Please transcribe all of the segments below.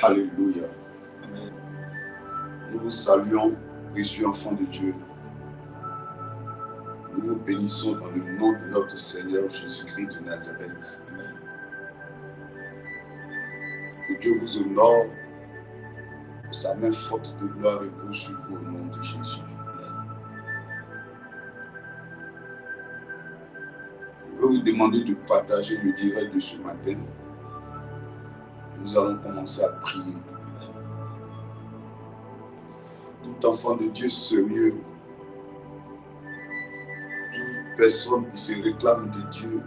Alléluia. Nous vous saluons, précieux enfants de Dieu. Nous vous bénissons dans le nom de notre Seigneur Jésus-Christ de Nazareth. Que Dieu vous honore, que sa main forte de gloire repose sur vous au nom de Jésus. Je vais vous demander de partager le direct de ce matin. Et nous allons commencer à prier. Tout enfant de Dieu sérieux, toute personne qui se réclame de Dieu,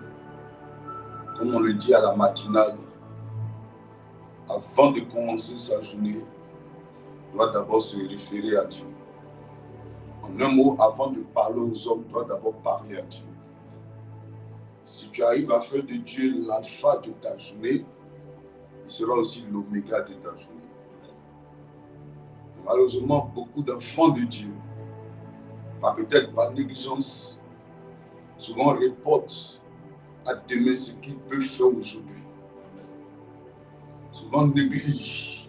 comme on le dit à la matinale, avant de commencer sa journée, doit d'abord se référer à Dieu. En un mot, avant de parler aux hommes, doit d'abord parler à Dieu. Si tu arrives à faire de Dieu l'alpha de ta journée, il sera aussi l'oméga de ta journée. Malheureusement, beaucoup d'enfants de Dieu, peut-être par négligence, souvent reportent à demain ce qu'ils peuvent faire aujourd'hui. Souvent négligent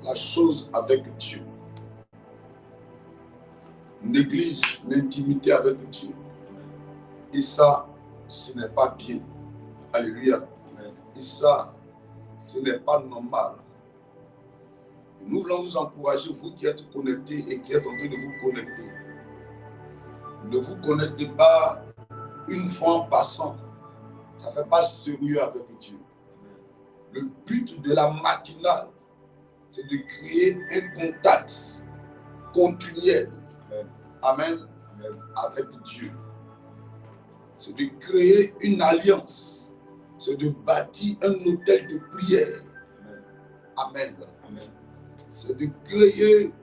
la chose avec Dieu. Négligent l'intimité avec Dieu. Et ça, ce n'est pas bien. Alléluia. Et ça, ce n'est pas normal. Nous voulons vous encourager, vous qui êtes connectés et qui êtes en train de vous connecter. Ne vous connectez pas une fois en passant. Ça ne fait pas sérieux avec Dieu. Le but de la matinale, c'est de créer un contact continuel. Amen. Avec Dieu. C'est de créer une alliance. C'est de bâtir un hôtel de prière. Amen. C'est de créer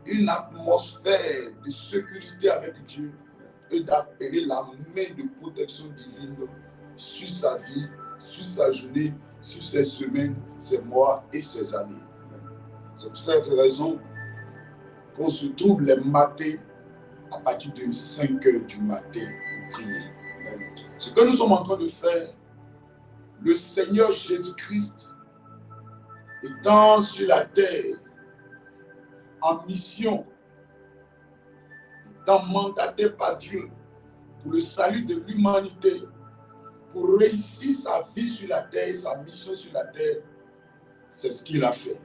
une atmosphère de sécurité avec Dieu et d'appeler la main de protection divine sur sa vie, sur sa journée, sur ses semaines, ses mois et ses années. C'est pour cette raison qu'on se trouve les matins à partir de 5 heures du matin pour prier. Ce que nous sommes en train de faire, le Seigneur Jésus-Christ étant sur la terre en mission, étant mandaté par Dieu pour le salut de l'humanité, pour réussir sa vie sur la terre, sa mission sur la terre, c'est ce qu'il a fait.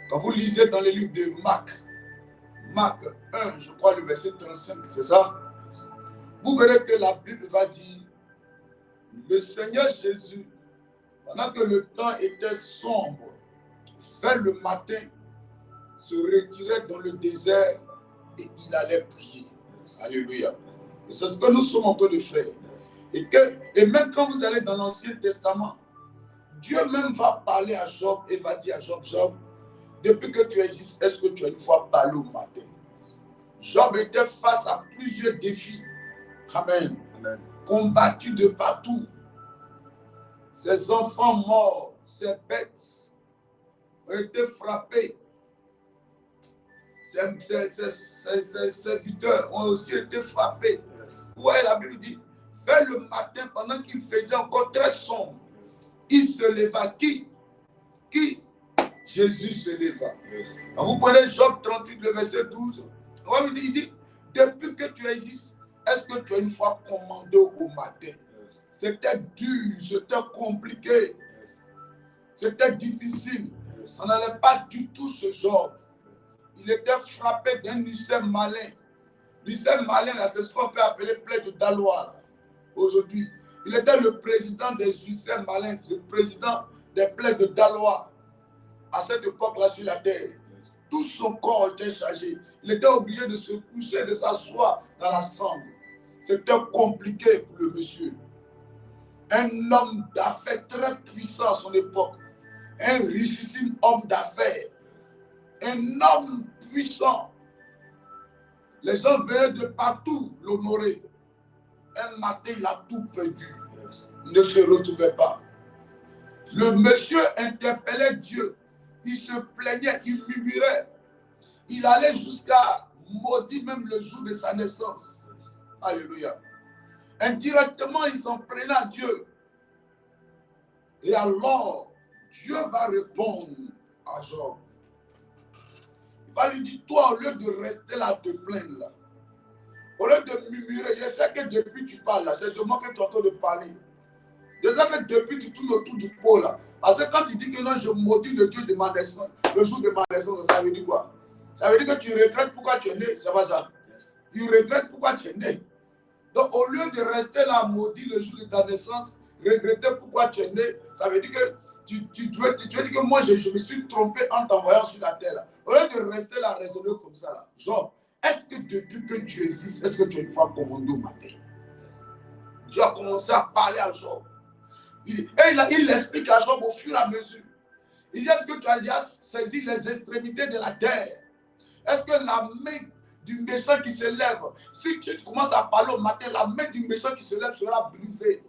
Quand vous lisez dans le livre de Marc 1, je crois le verset 35, c'est ça? Vous verrez que la Bible va dire, le Seigneur Jésus, pendant que le temps était sombre, vers le matin, se retirait dans le désert et il allait prier. Alléluia. Et c'est ce que nous sommes en train de faire. Et même quand vous allez dans l'Ancien Testament, Dieu même va parler à Job et va dire à Job, Job, depuis que tu existes, est-ce que tu as une fois parlé au matin? Job était face à plusieurs défis. Amen. Combattu de partout. Ses enfants morts, ses bêtes ont été frappés. Ses serviteurs ont aussi été frappés. Vous voyez, la Bible dit, vers le matin, pendant qu'il faisait encore très sombre, il se leva. Qui? Jésus se leva. Quand vous prenez Job 38, le verset 12, il dit, depuis que tu existes, est-ce que tu as une fois commandé au matin? C'était dur, c'était compliqué, c'était difficile. Ça n'allait pas du tout ce Job. Il était frappé d'un ulcère malin. L'ulcère malin, c'est ce qu'on peut appeler plaie de Dalois aujourd'hui. Il était le président des ulcères malins, le président des plaies de Dalois à cette époque-là sur la terre. Tout son corps était chargé. Il était obligé de se coucher, de s'asseoir dans la cendre. C'était compliqué pour le monsieur. Un homme d'affaires très puissant à son époque. Un richissime homme d'affaires. Un homme puissant. Les gens venaient de partout l'honorer. Un matin, il a tout perdu. Il ne se retrouvait pas. Le monsieur interpellait Dieu. Il se plaignait, il murmurait. Il allait jusqu'à maudire même le jour de sa naissance. Alléluia. Indirectement, il s'en prenait à Dieu. Et alors, Dieu va répondre à Job. Il va lui dire, toi, au lieu de rester là, te plaindre là, au lieu de murmurer, je sais que depuis tu parles là, c'est de moi que tu es en train de parler. Déjà que depuis tu tournes autour du pot là. Parce que quand tu dis que non, je maudis le Dieu de ma naissance, le jour de ma naissance, ça veut dire quoi? Ça veut dire que tu regrettes pourquoi tu es né, c'est pas ça. Tu regrettes pourquoi tu es né. Donc au lieu de rester là maudit le jour de ta naissance, regretter pourquoi tu es né, ça veut dire que tu veux dire que moi je me suis trompé en t'envoyant sur la terre là. Au lieu de rester là raisonner comme ça là. Genre, est-ce que depuis que tu existes, est-ce que tu as une fois commandé au matin? Dieu a commencé à parler à Job. Et il l'explique à Job au fur et à mesure. Il dit, est-ce que tu as déjà saisi les extrémités de la terre? Est-ce que la main du méchant qui se lève, si tu commences à parler au matin, la main du méchant qui se lève sera brisée.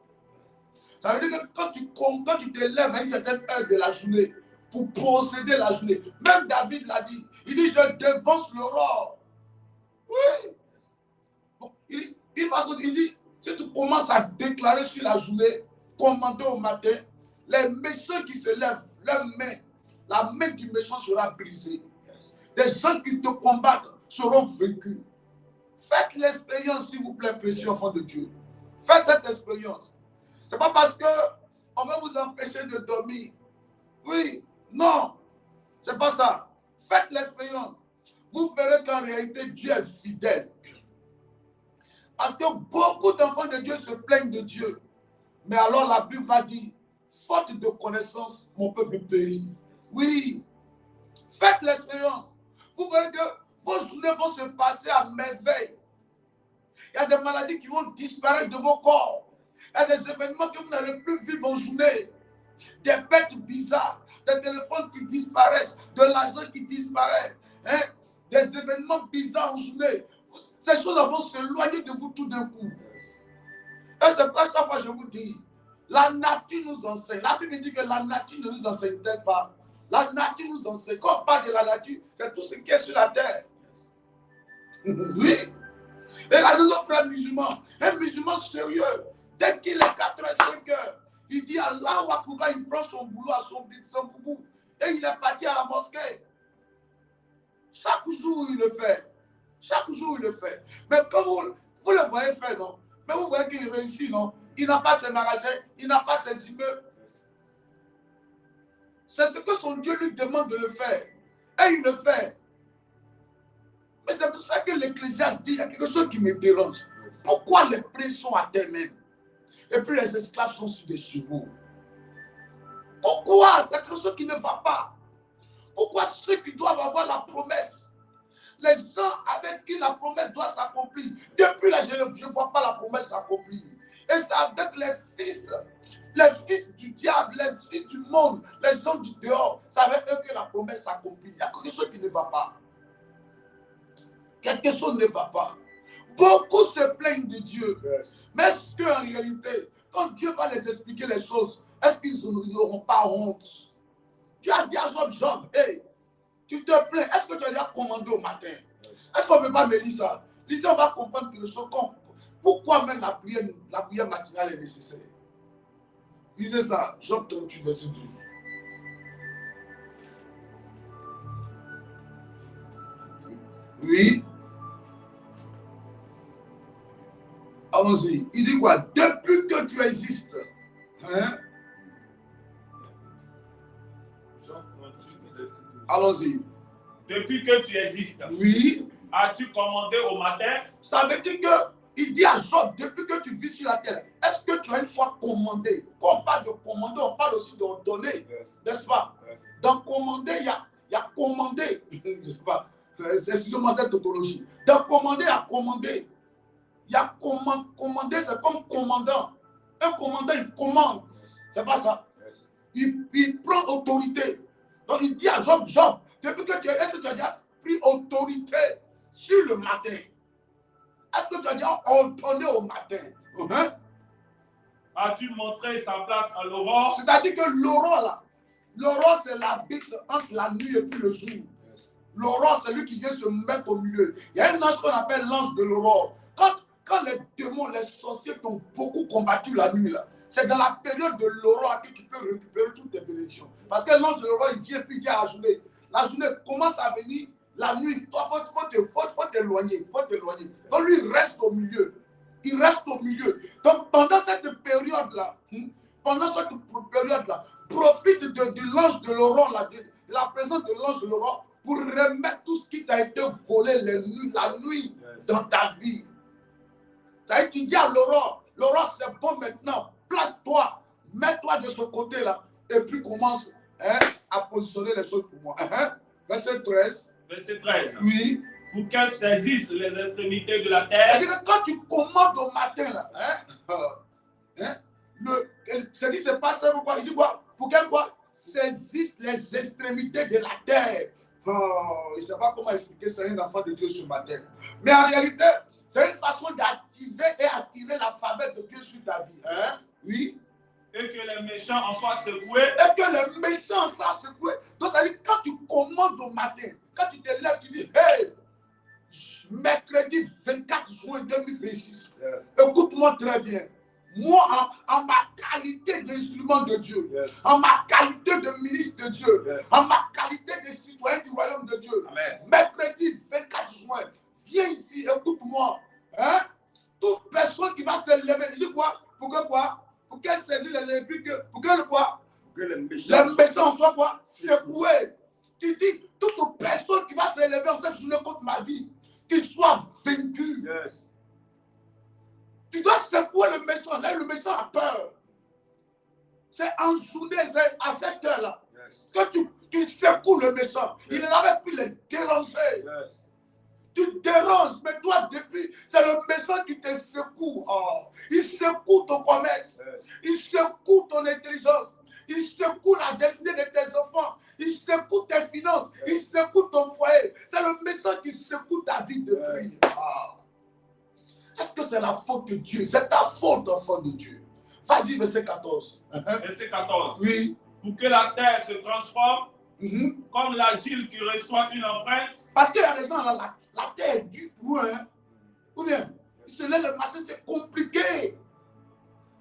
Ça veut dire que quand tu te lèves à une certaine heure de la journée, pour procéder la journée, même David l'a dit, il dit, je devance l'aurore. Oui. Bon, il dit, si tu commences à déclarer sur la journée, commander au matin, les méchants qui se lèvent, la main du méchant sera brisée. Des gens qui te combattent seront vaincus. Faites l'expérience, s'il vous plaît, précieux enfants de Dieu. Faites cette expérience. Ce n'est pas parce qu'on va vous empêcher de dormir. Oui, non, ce n'est pas ça. Faites l'expérience. Vous verrez qu'en réalité, Dieu est fidèle. Parce que beaucoup d'enfants de Dieu se plaignent de Dieu. Mais alors la Bible va dire, faute de connaissance, mon peuple périt. Oui, faites l'expérience. Vous verrez que vos journées vont se passer à merveille. Il y a des maladies qui vont disparaître de vos corps. Il y a des événements que vous n'allez plus vivre en journée. Des bêtes bizarres, des téléphones qui disparaissent, de l'argent qui disparaît. Hein? Des événements bizarres en journée. Ces choses vont s'éloigner de vous tout d'un coup. Et c'est pour ça que je vous dis, la nature nous enseigne. La Bible dit que la nature ne nous enseigne-t-elle pas? La nature nous enseigne. Quand on parle de la nature, c'est tout ce qui est sur la terre. Oui. Et là, nos frères musulmans, un musulman sérieux, dès qu'il est 4 h 5 h, il dit Allah wa Akbar, il prend son boulot à son boubou et il est parti à la mosquée. Chaque jour, il le fait. Chaque jour, il le fait. Mais quand vous le voyez faire, non? Mais vous voyez qu'il réussit, non? Il n'a pas ses magasins, il n'a pas ses immeubles. C'est ce que son Dieu lui demande de le faire. Et il le fait. Mais c'est pour ça que l'Ecclésiaste dit, il y a quelque chose qui me dérange. Pourquoi les prêts sont à terre même? Et puis les esclaves sont sur des chevaux. Pourquoi? C'est quelque chose qui ne va pas. Pourquoi ceux qui doivent avoir la promesse, les gens avec qui la promesse doit s'accomplir, depuis là, je ne vois pas la promesse s'accomplir. Et c'est avec les fils du diable, les fils du monde, les gens du dehors, c'est avec eux que la promesse s'accomplit. Il y a quelque chose qui ne va pas. Quelque chose ne va pas. Beaucoup se plaignent de Dieu. Yes. Mais est-ce qu'en réalité, quand Dieu va les expliquer les choses, est-ce qu'ils n'auront pas honte? Tu as dit à Job, hey, tu te plains, est-ce que tu as déjà commandé au matin? Yes. Est-ce qu'on ne peut pas me dire ça? Lisez, on va comprendre quelque chose. Pourquoi même la prière matinale est nécessaire? Lisez ça, Job 38, verset 12. Oui. Allons-y. Il dit quoi? Depuis que tu existes. Hein? Allons-y. Depuis que tu existes. Oui. As-tu commandé au matin? Ça veut dire que il dit à Job, depuis que tu vis sur la terre, est-ce que tu as une fois commandé? Quand on parle de commander, on parle aussi d'ordonner. Yes. N'est-ce pas? Yes. Dans commander, il y a commandé. N'est-ce pas? Excusez-moi cette tautologie. Dans commander, il y a commandé. Il y a commandé, c'est comme commandant. Un commandant, il commande. C'est pas ça. Il prend autorité. Donc il dit à Job, depuis que est-ce que tu as déjà pris autorité sur le matin? Est-ce que tu as déjà ordonné au matin? Hein? As-tu montré sa place à l'aurore? C'est-à-dire que l'aurore là, l'aurore c'est la bite entre la nuit et puis le jour. L'aurore c'est lui qui vient se mettre au milieu. Il y a un ange qu'on appelle l'ange de l'aurore. Quand les démons, les sorciers t'ont beaucoup combattu la nuit là, c'est dans la période de l'aurore que tu peux récupérer toutes tes bénédictions. Parce que l'ange de l'aurore, il vient puis il dit à la journée. La journée commence à venir, la nuit, toi, faut t'éloigner. Donc lui, il reste au milieu. Il reste au milieu. Donc pendant cette période-là, profite de l'ange de l'aurore, de la présence de l'ange de l'aurore, pour remettre tout ce qui t'a été volé la nuit dans ta vie. Tu dis à l'aurore, c'est bon maintenant, place-toi, mets-toi de ce côté-là, et puis commence à positionner les choses pour moi. Verset 13. Verset 13. Oui. Pour qu'elle saisisse les extrémités de la terre. C'est-à-dire que quand tu commandes au matin, là, c'est pas ça pourquoi. Il dit quoi? Pour qu'elle saisisse les extrémités de la terre. Je ne sais pas comment expliquer ça à un enfant de Dieu ce matin. Mais en réalité, c'est une façon d'activer et attirer la faveur de Dieu sur ta vie. Oui. Et que les méchants en soient secoués. Donc, ça veut dire quand tu commandes au matin, quand tu te lèves, tu dis, hey, mercredi 24 juin 2026. Écoute-moi très bien. Moi, en ma qualité d'instrument de Dieu, en ma qualité de ministre de Dieu, en ma qualité de citoyen du royaume de Dieu, mercredi 24 juin, viens ici, écoute-moi. Toute personne qui va se lever, il dit quoi? Pourquoi quoi? Pour qu'elle saisisse les esprits, pour qu'elle quoi? Pour que les méchants soient quoi? Secoués. Tu dis, toute personne qui va se lever en cette journée contre ma vie, qu'il soit vaincu. Tu dois secouer le méchant. Là, le méchant a peur. C'est en journée, à cette heure-là, que tu secoues le méchant. Il n'avait plus les déranger. Tu déranges, mais toi, depuis, c'est le méchant qui te secoue. Il secoue ton commerce. Il secoue ton intelligence. Il secoue la destinée de tes enfants. Il secoue tes finances. Il secoue ton foyer. C'est le méchant qui secoue ta vie depuis. Est-ce que c'est la faute de Dieu? C'est ta faute, enfant de Dieu. Vas-y, verset 14. Verset 14. Oui. Pour que la terre se transforme comme l'argile qui reçoit une empreinte. Parce qu'il y a des gens là, la terre est dure pour eux. Ou bien, se lève le matin, c'est compliqué.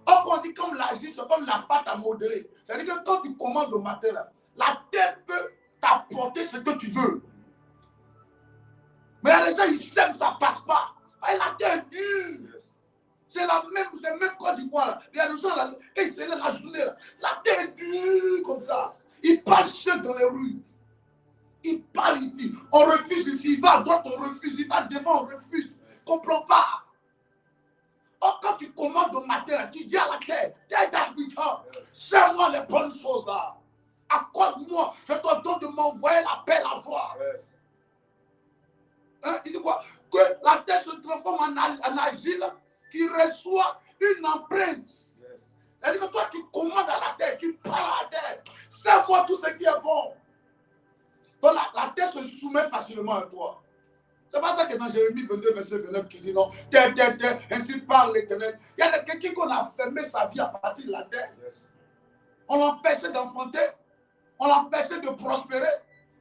Or, on dit comme l'argile, c'est comme la pâte à modeler. C'est-à-dire que quand tu commandes au matin, là, la terre peut t'apporter ce que tu veux. Mais il y a des gens, ils s'aiment, ça ne passe pas. Et la terre est dure. C'est même Côte d'Ivoire là. Il y a des gens là, quand ils se lèvent la journée là, la terre est dure comme ça. Ils parlent seul dans les rues. Ils parlent ici. On refuse ici. Il va à droite, on refuse. Il va devant, on refuse. On ne comprend pas. Or, quand tu commandes au matin, là, tu dis à la terre, terre d'habitant, fais-moi les bonnes choses là. Accorde-moi. Je te donne de m'envoyer la paix, la joie. Il dit quoi? Que la terre se transforme en argile qui reçoit une empreinte. C'est-à-dire que toi, tu commandes à la terre, tu parles à la terre. C'est-moi tout ce qui est bon. Donc la terre se soumet facilement à toi. C'est pas ça que dans Jérémie 22, verset 29, qui dit non, terre, ainsi parle l'Éternel. Il y a quelqu'un qu'on a fermé sa vie à partir de la terre. On l'empêchait d'enfanter, on l'empêchait de prospérer,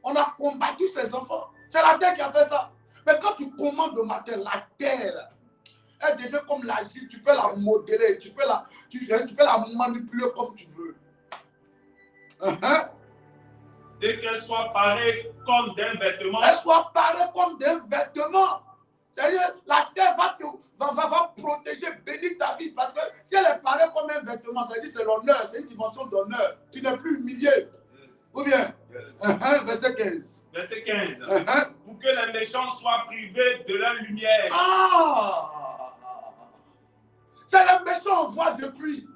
on a combattu ses enfants. C'est la terre qui a fait ça. Mais quand tu commandes le matin, la terre, elle devient comme l'argile, tu peux la modeler, tu peux la manipuler comme tu veux. Et qu'elle soit parée comme d'un vêtement. Elle soit parée comme d'un vêtement. C'est-à-dire, la terre va protéger, bénir ta vie. Parce que si elle est parée comme un vêtement, ça veut dire c'est l'honneur, c'est une dimension d'honneur. Tu n'es plus humilié. Ou bien, verset 15. Verset 15. Pour que les méchants soient privés de leur lumière. C'est les méchants, on voit depuis.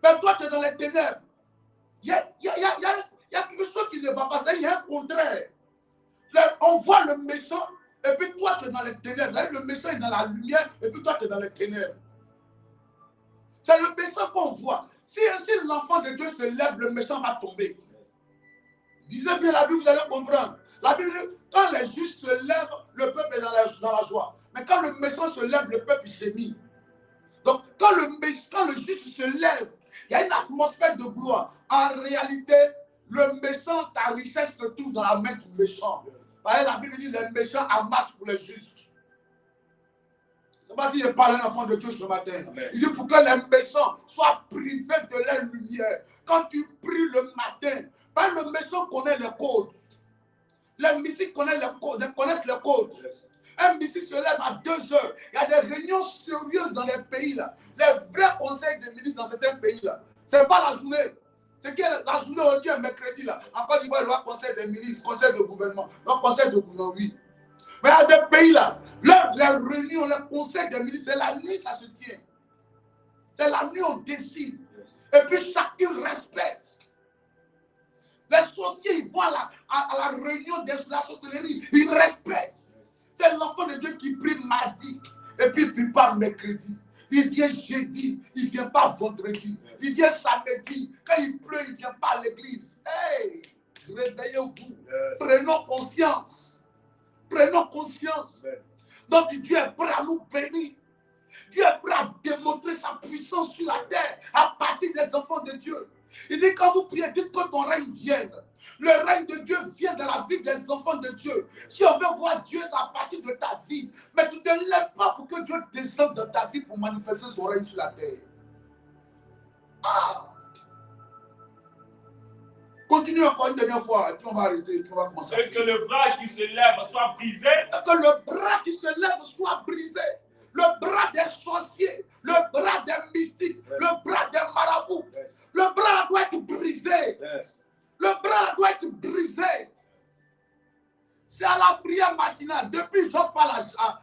Mais toi, tu es dans les ténèbres. Il y a quelque chose qui ne va pas. Il y a un contraire. On voit le méchant, et puis toi, tu es dans les ténèbres. Le méchant est dans la lumière, et puis toi, tu es dans les ténèbres. C'est le méchant qu'on voit. Si l'enfant de Dieu se lève, le méchant va tomber. Lisez bien la Bible, vous allez comprendre. La Bible dit, quand les justes se lèvent, le peuple est dans la joie. Mais quand le méchant se lève, le peuple gémit. Donc, quand le juste se lève, il y a une atmosphère de gloire. En réalité, le méchant, ta richesse se trouve dans la main du méchant. La Bible dit, les méchants amassent pour les justes. Je ne sais pas si je parle à un enfant de Dieu ce matin. Amen. Il dit pour que les méchants soient privés de leur lumière. Quand tu pries le matin, pas le méchant connaît les codes. Les mystiques connaissent les codes. Un mystique se lève à 2 heures. Il y a des réunions sérieuses dans les pays là. Les vrais conseils des ministres dans certains pays là. Ce n'est pas la journée. C'est que la journée aujourd'hui est mercredi là. En Côte d'Ivoire, il y a conseil des ministres, conseil de gouvernement. Non, conseil de gouvernement, oui. Mais il y a des pays là, les réunions, les conseils des ministres, c'est la nuit, ça se tient. C'est la nuit, on décide. Et puis chacun respecte. Les sorciers, ils vont à la réunion de la sorcellerie. Ils respectent. C'est l'enfant de Dieu qui prie mardi. Et puis il ne prie pas mercredi. Il vient jeudi. Il ne vient pas vendredi. Il vient samedi. Quand il pleut, il ne vient pas à l'église. Hey, réveillez-vous. Prenons conscience. Prenons conscience. Donc Dieu est prêt à nous bénir. Dieu est prêt à démontrer sa puissance sur la terre à partir des enfants de Dieu. Il dit quand vous priez, dites que ton règne vienne. Le règne de Dieu vient dans la vie des enfants de Dieu. Si on veut voir Dieu, c'est à partir de ta vie. Mais tu ne te lèves pas pour que Dieu descende dans ta vie pour manifester son règne sur la terre. Ah! Continue encore une dernière fois, et puis on va arrêter, et puis on va commencer. Et que le bras qui se lève soit brisé. Et que le bras qui se lève soit brisé. Le bras des sorciers, le bras des mystiques, le bras des marabouts. Le bras doit être brisé. Le bras doit être brisé. C'est à la prière matinale. Depuis, Job parle à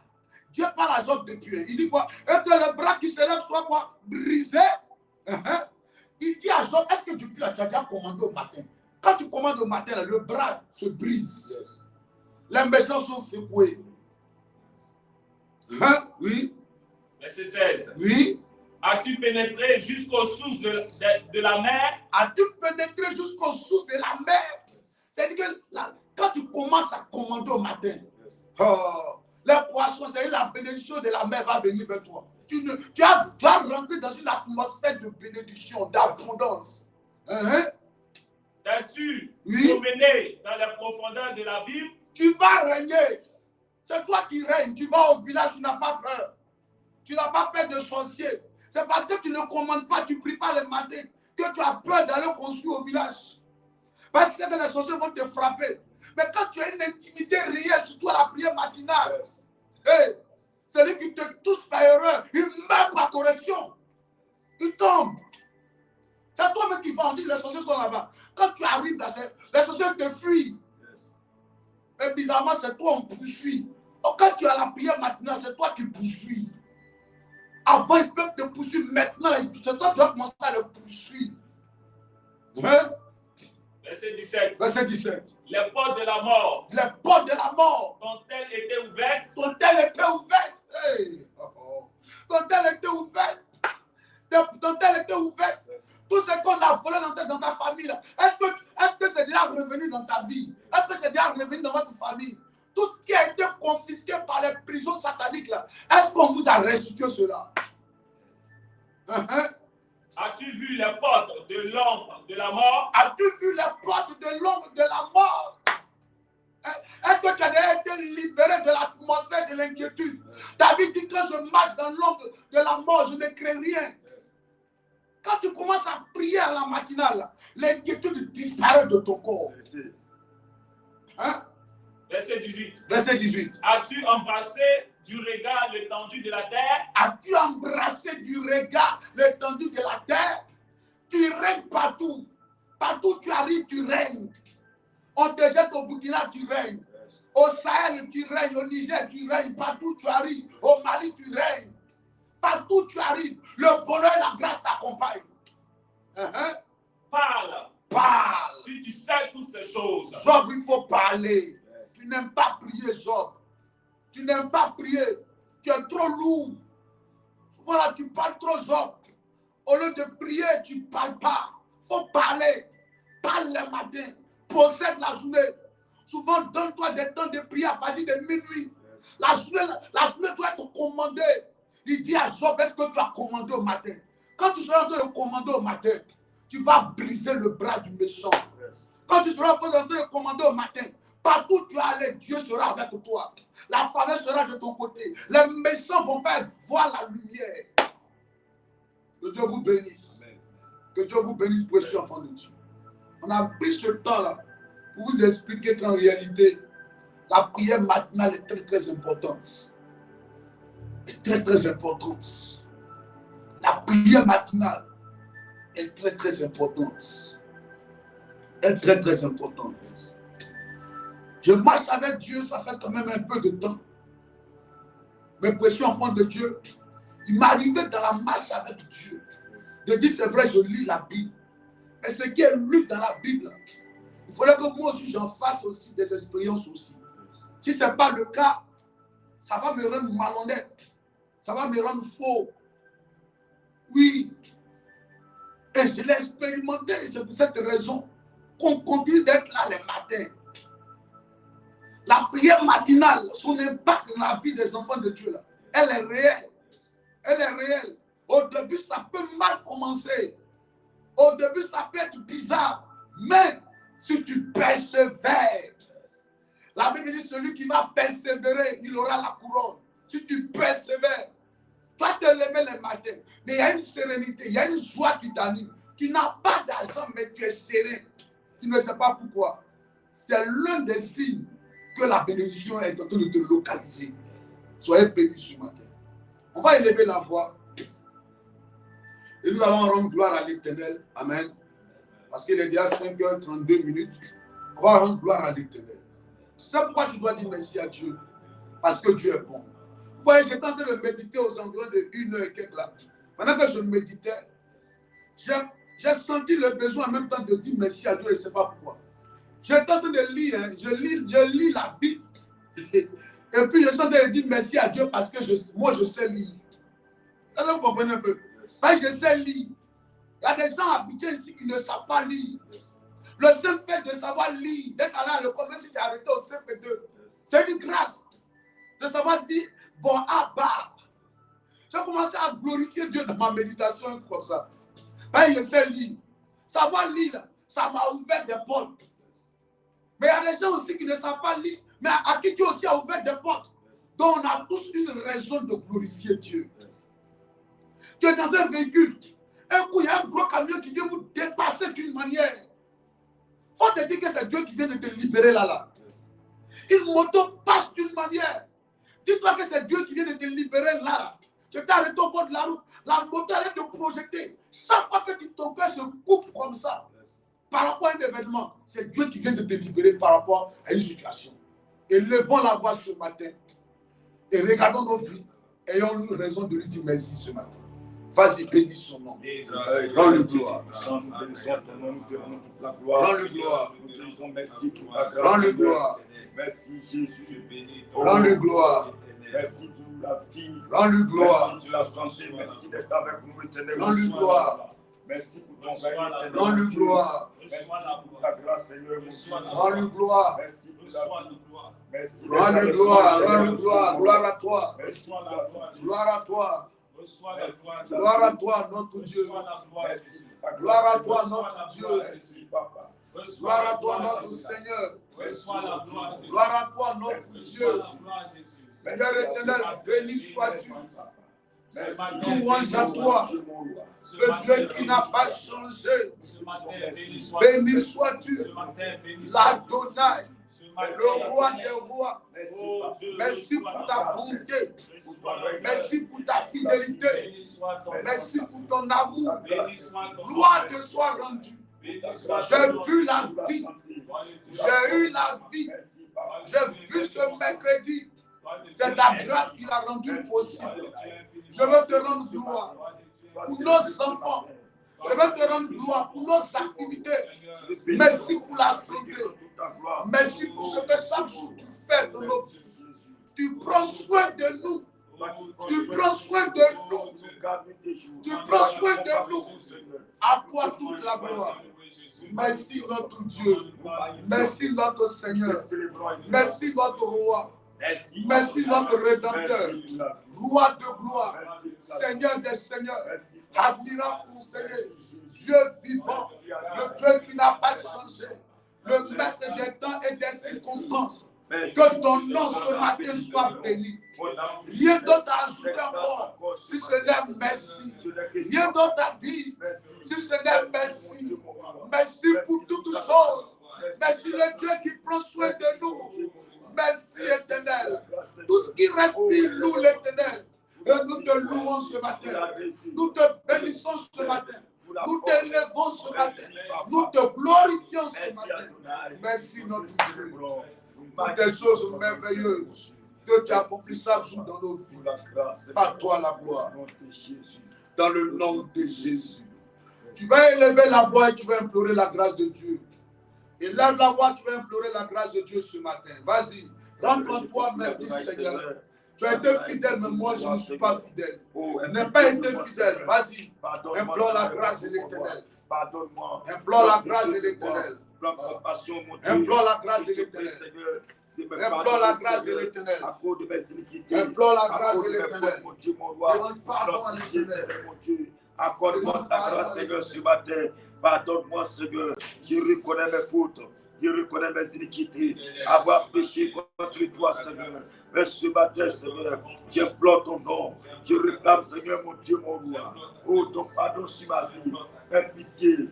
Dieu parle à Job depuis. Il dit quoi? Et que le bras qui se lève soit quoi? Brisé. Il dit à Job, est-ce que depuis là, tu as déjà commandé au matin? Quand tu commandes au matin, là, le bras se brise. Les méchants sont secoués. Oui. Verset 16. Oui. As-tu pénétré jusqu'aux sources de la mer? As-tu pénétré jusqu'aux sources de la mer? C'est-à-dire que là, quand tu commences à commander au matin, les poissons, c'est-à-dire la bénédiction de la mer va venir vers toi. Tu vas rentrer dans une atmosphère de bénédiction, d'abondance. As-tu promené dans les profondeurs de l'abîme? Tu vas régner. C'est toi qui règnes. Tu vas au village, tu n'as pas peur. Tu n'as pas peur de sorciers. C'est parce que tu ne commandes pas, tu ne pries pas le matin, que tu as peur d'aller construire au village. Parce que les sorciers vont te frapper. Mais quand tu as une intimité réelle, surtout à la prière matinale, celui qui te touche par erreur, il meurt par correction. Il tombe. C'est toi-même qui vas en dire, les sorciers sont là-bas. Quand tu arrives là, les sorciers te fuient. Et bizarrement, c'est toi on poursuit. Quand tu as la prière matinale, c'est toi qui poursuis. Avant, ils peuvent te poursuivre. Maintenant, c'est toi qui dois commencer à le poursuivre. Verset 17. Verset 17. Les portes de la mort. Les portes de la mort. Ont-elles été ouvertes? Sont-elles été ouvertes? Hey. Sont-elles été ouvertes? Sont-elles été ouvertes? Tout ce qu'on a volé dans ta famille, est-ce que c'est déjà revenu dans ta vie? Est-ce que c'est déjà revenu dans votre famille? Tout ce qui a été confisqué par les prisons sataniques, là, est-ce qu'on vous a restitué cela? As-tu vu les portes de l'ombre de la mort? As-tu vu les portes de l'ombre de la mort? Est-ce que tu as déjà été libéré de l'atmosphère de l'inquiétude? David dit que je marche dans l'ombre de la mort, je ne crains rien. Quand tu commences à prier à la matinale, l'inquiétude disparaît de ton corps. Verset 18. Verset 18. As-tu embrassé du regard l'étendue de la terre? As-tu embrassé du regard l'étendue de la terre? Tu règnes partout. Partout où tu arrives, tu règnes. On te jette au Burkina, tu règnes. Au Sahel, tu règnes. Au Niger, tu règnes. Partout où tu arrives. Au Mali, tu règnes. Partout où tu arrives, le bonheur et la grâce t'accompagnent. Parle. Parle. Si tu sais toutes ces choses. Job, il faut parler. Tu n'aimes pas prier, Job. Tu n'aimes pas prier. Tu es trop lourd. Souvent là, tu parles trop, Job. Au lieu de prier, tu ne parles pas. Il faut parler. Parle le matin. Possède la journée. Souvent, donne-toi des temps de prière à partir de minuit. La journée doit être commandée. Il dit à Job, est-ce que tu as commandé au matin? Quand tu seras en train de commander au matin, tu vas briser le bras du méchant. Quand tu seras en train de commander au matin, partout où tu es allé, Dieu sera avec toi. La faveur sera de ton côté. Les méchants vont pas voir la lumière. Que Dieu vous bénisse. Que Dieu vous bénisse, précieux enfants de Dieu. On a pris ce temps-là pour vous expliquer qu'en réalité, la prière matinale est très très importante. Est très très importante. La prière matinale est très très importante. Est très très importante. Je marche avec Dieu, ça fait quand même un peu de temps. Mes précieux enfants de Dieu, il m'arrivait dans la marche avec Dieu de dire c'est vrai, je lis la Bible. Mais ce qui est lu dans la Bible, il faudrait que moi aussi j'en fasse aussi des expériences aussi. Si ce n'est pas le cas, ça va me rendre malhonnête. Ça va me rendre faux. Oui. Et je l'ai expérimenté et c'est pour cette raison qu'on continue d'être là les matins. La prière matinale, son impact dans la vie des enfants de Dieu, là, elle est réelle. Elle est réelle. Au début, ça peut mal commencer. Au début, ça peut être bizarre. Mais si tu persévères, la Bible dit celui qui va persévérer, il aura la couronne. Si tu persévères, toi te lever les matins, mais il y a une sérénité, il y a une joie qui t'anime. Tu n'as pas d'argent, mais tu es serein. Tu ne sais pas pourquoi. C'est l'un des signes que la bénédiction est en train de te localiser. Soyez bénis ce matin. On va élever la voix. Et nous allons rendre gloire à l'Éternel. Amen. Parce qu'il est déjà 5h32. On va rendre gloire à l'Éternel. Tu sais pourquoi tu dois dire merci à Dieu? Parce que Dieu est bon. Vous voyez, j'étais en train de méditer aux environs de 1h et quelques là. Pendant que je méditais, j'ai senti le besoin en même temps de dire merci à Dieu et je ne sais pas pourquoi. J'étais en train de lire, hein, je lis la Bible. Et puis je suis en train de dire merci à Dieu parce que moi je sais lire. Est-ce que vous comprenez un peu? Parce que je sais lire. Il y a des gens habitués ici qui ne savent pas lire. Le seul fait de savoir lire, d'être allé à l'école, même si tu as arrêté au CP2, c'est une grâce de savoir dire bon à bas. J'ai commencé à glorifier Dieu dans ma méditation comme ça. Ben, je sais lire. Savoir lire, ça m'a ouvert des portes. Mais il y a des gens aussi qui ne savent pas lire, mais à qui Dieu aussi a ouvert des portes. Donc on a tous une raison de glorifier Dieu. Tu es dans un véhicule. Un coup, il y a un gros camion qui vient vous dépasser d'une manière. Il faut te dire que c'est Dieu qui vient de te libérer là. Une moto passe d'une manière. Dis-toi que c'est Dieu qui vient de te libérer là. Tu t'es arrêté au bord de la route. La moto allait te projeter. Chaque fois que ton cœur se coupe comme ça, par rapport à un événement, c'est Dieu qui vient de te libérer par rapport à une situation. Élevons la voix ce matin et regardons nos vies. Ayons eu raison de lui dire merci ce matin. Vas-y, bénis son nom. Rends-le gloire. Rends-le gloire. Rends-le gloire. Merci Jésus. Rends-le gloire. Merci de la vie. Rends-le gloire. Merci de la santé. Merci d'être avec nous éternellement. Rends-le gloire. Merci pour ton règne éternel. Rends-le gloire. Merci pour ta grâce, Seigneur. Rends-le gloire. Merci pour la vie. Merci. Rends-le gloire. Rends-le gloire. Gloire à toi. Merci pour la santé. Gloire à toi. Gloire à toi, notre Dieu. Gloire à toi, notre Dieu. Merci, Papa. Gloire à toi, notre Seigneur. Gloire à toi, notre Dieu. Seigneur éternel, béni sois-tu. Louange à toi, le Dieu qui n'a pas changé. Béni sois-tu, l'Adonai, le roi des rois. Merci pour ta bonté. Merci pour ta fidélité. Merci pour ton amour. Gloire te soit rendue. J'ai vu la vie. J'ai eu la vie. J'ai vu ce mercredi. C'est ta grâce qui l'a rendu possible. Je veux te rendre gloire pour nos enfants. Je veux te rendre gloire pour nos activités. Merci pour la santé. Merci pour ce que chaque jour tu fais de nos vies. Tu prends soin de nous. Tu prends soin de nous. Tu prends soin de nous. À toi toute la gloire. Merci notre Dieu. Merci notre Seigneur. Merci notre roi. Merci notre Rédempteur. Roi de gloire. Seigneur des seigneurs. Admirable conseiller. Dieu vivant. Le Dieu qui n'a pas changé. Le maître des temps et des circonstances. Que ton nom ce matin soit béni. Rien d'autre à ajouter encore. Si ce n'est merci. Rien d'autre à dire. Si ce n'est merci. Merci pour toutes choses. Merci le Dieu qui prend soin de nous. Merci éternel. Tout ce qui respire, loue l'éternel. Et nous te louons ce matin. Nous te bénissons ce matin. Nous t'élèvons ce matin. Nous te glorifions ce matin. Merci notre Dieu. Pour des choses merveilleuses que tu accomplis chaque jour dans nos vies. À toi la gloire. Dans le nom de Jésus. Tu vas élever la voix et tu vas implorer la grâce de Dieu. Élève la voix, tu vas implorer la grâce de Dieu ce matin. Vas-y, rentre en toi-même, dis Seigneur. Tu as été fidèle, mais moi je ne suis pas fidèle. Je n'ai pas été fidèle. Vas-y, implore la grâce de l'Éternel. Implore la grâce de l'Éternel. Implore la grâce de l'Éternel. Implore la grâce de l'Éternel. Implore la grâce de l'Éternel. Demande pardon à l'Éternel. Accorde-moi ta grâce, Seigneur, ce matin. Pardonne-moi, Seigneur. Je reconnais mes fautes. Je reconnais mes iniquités. Avoir péché contre toi, Seigneur. Mais ce matin, Seigneur, j'implore ton nom. Je réclame, Seigneur, mon Dieu, mon roi. Oh, ton pardon sur ma vie. Aie pitié.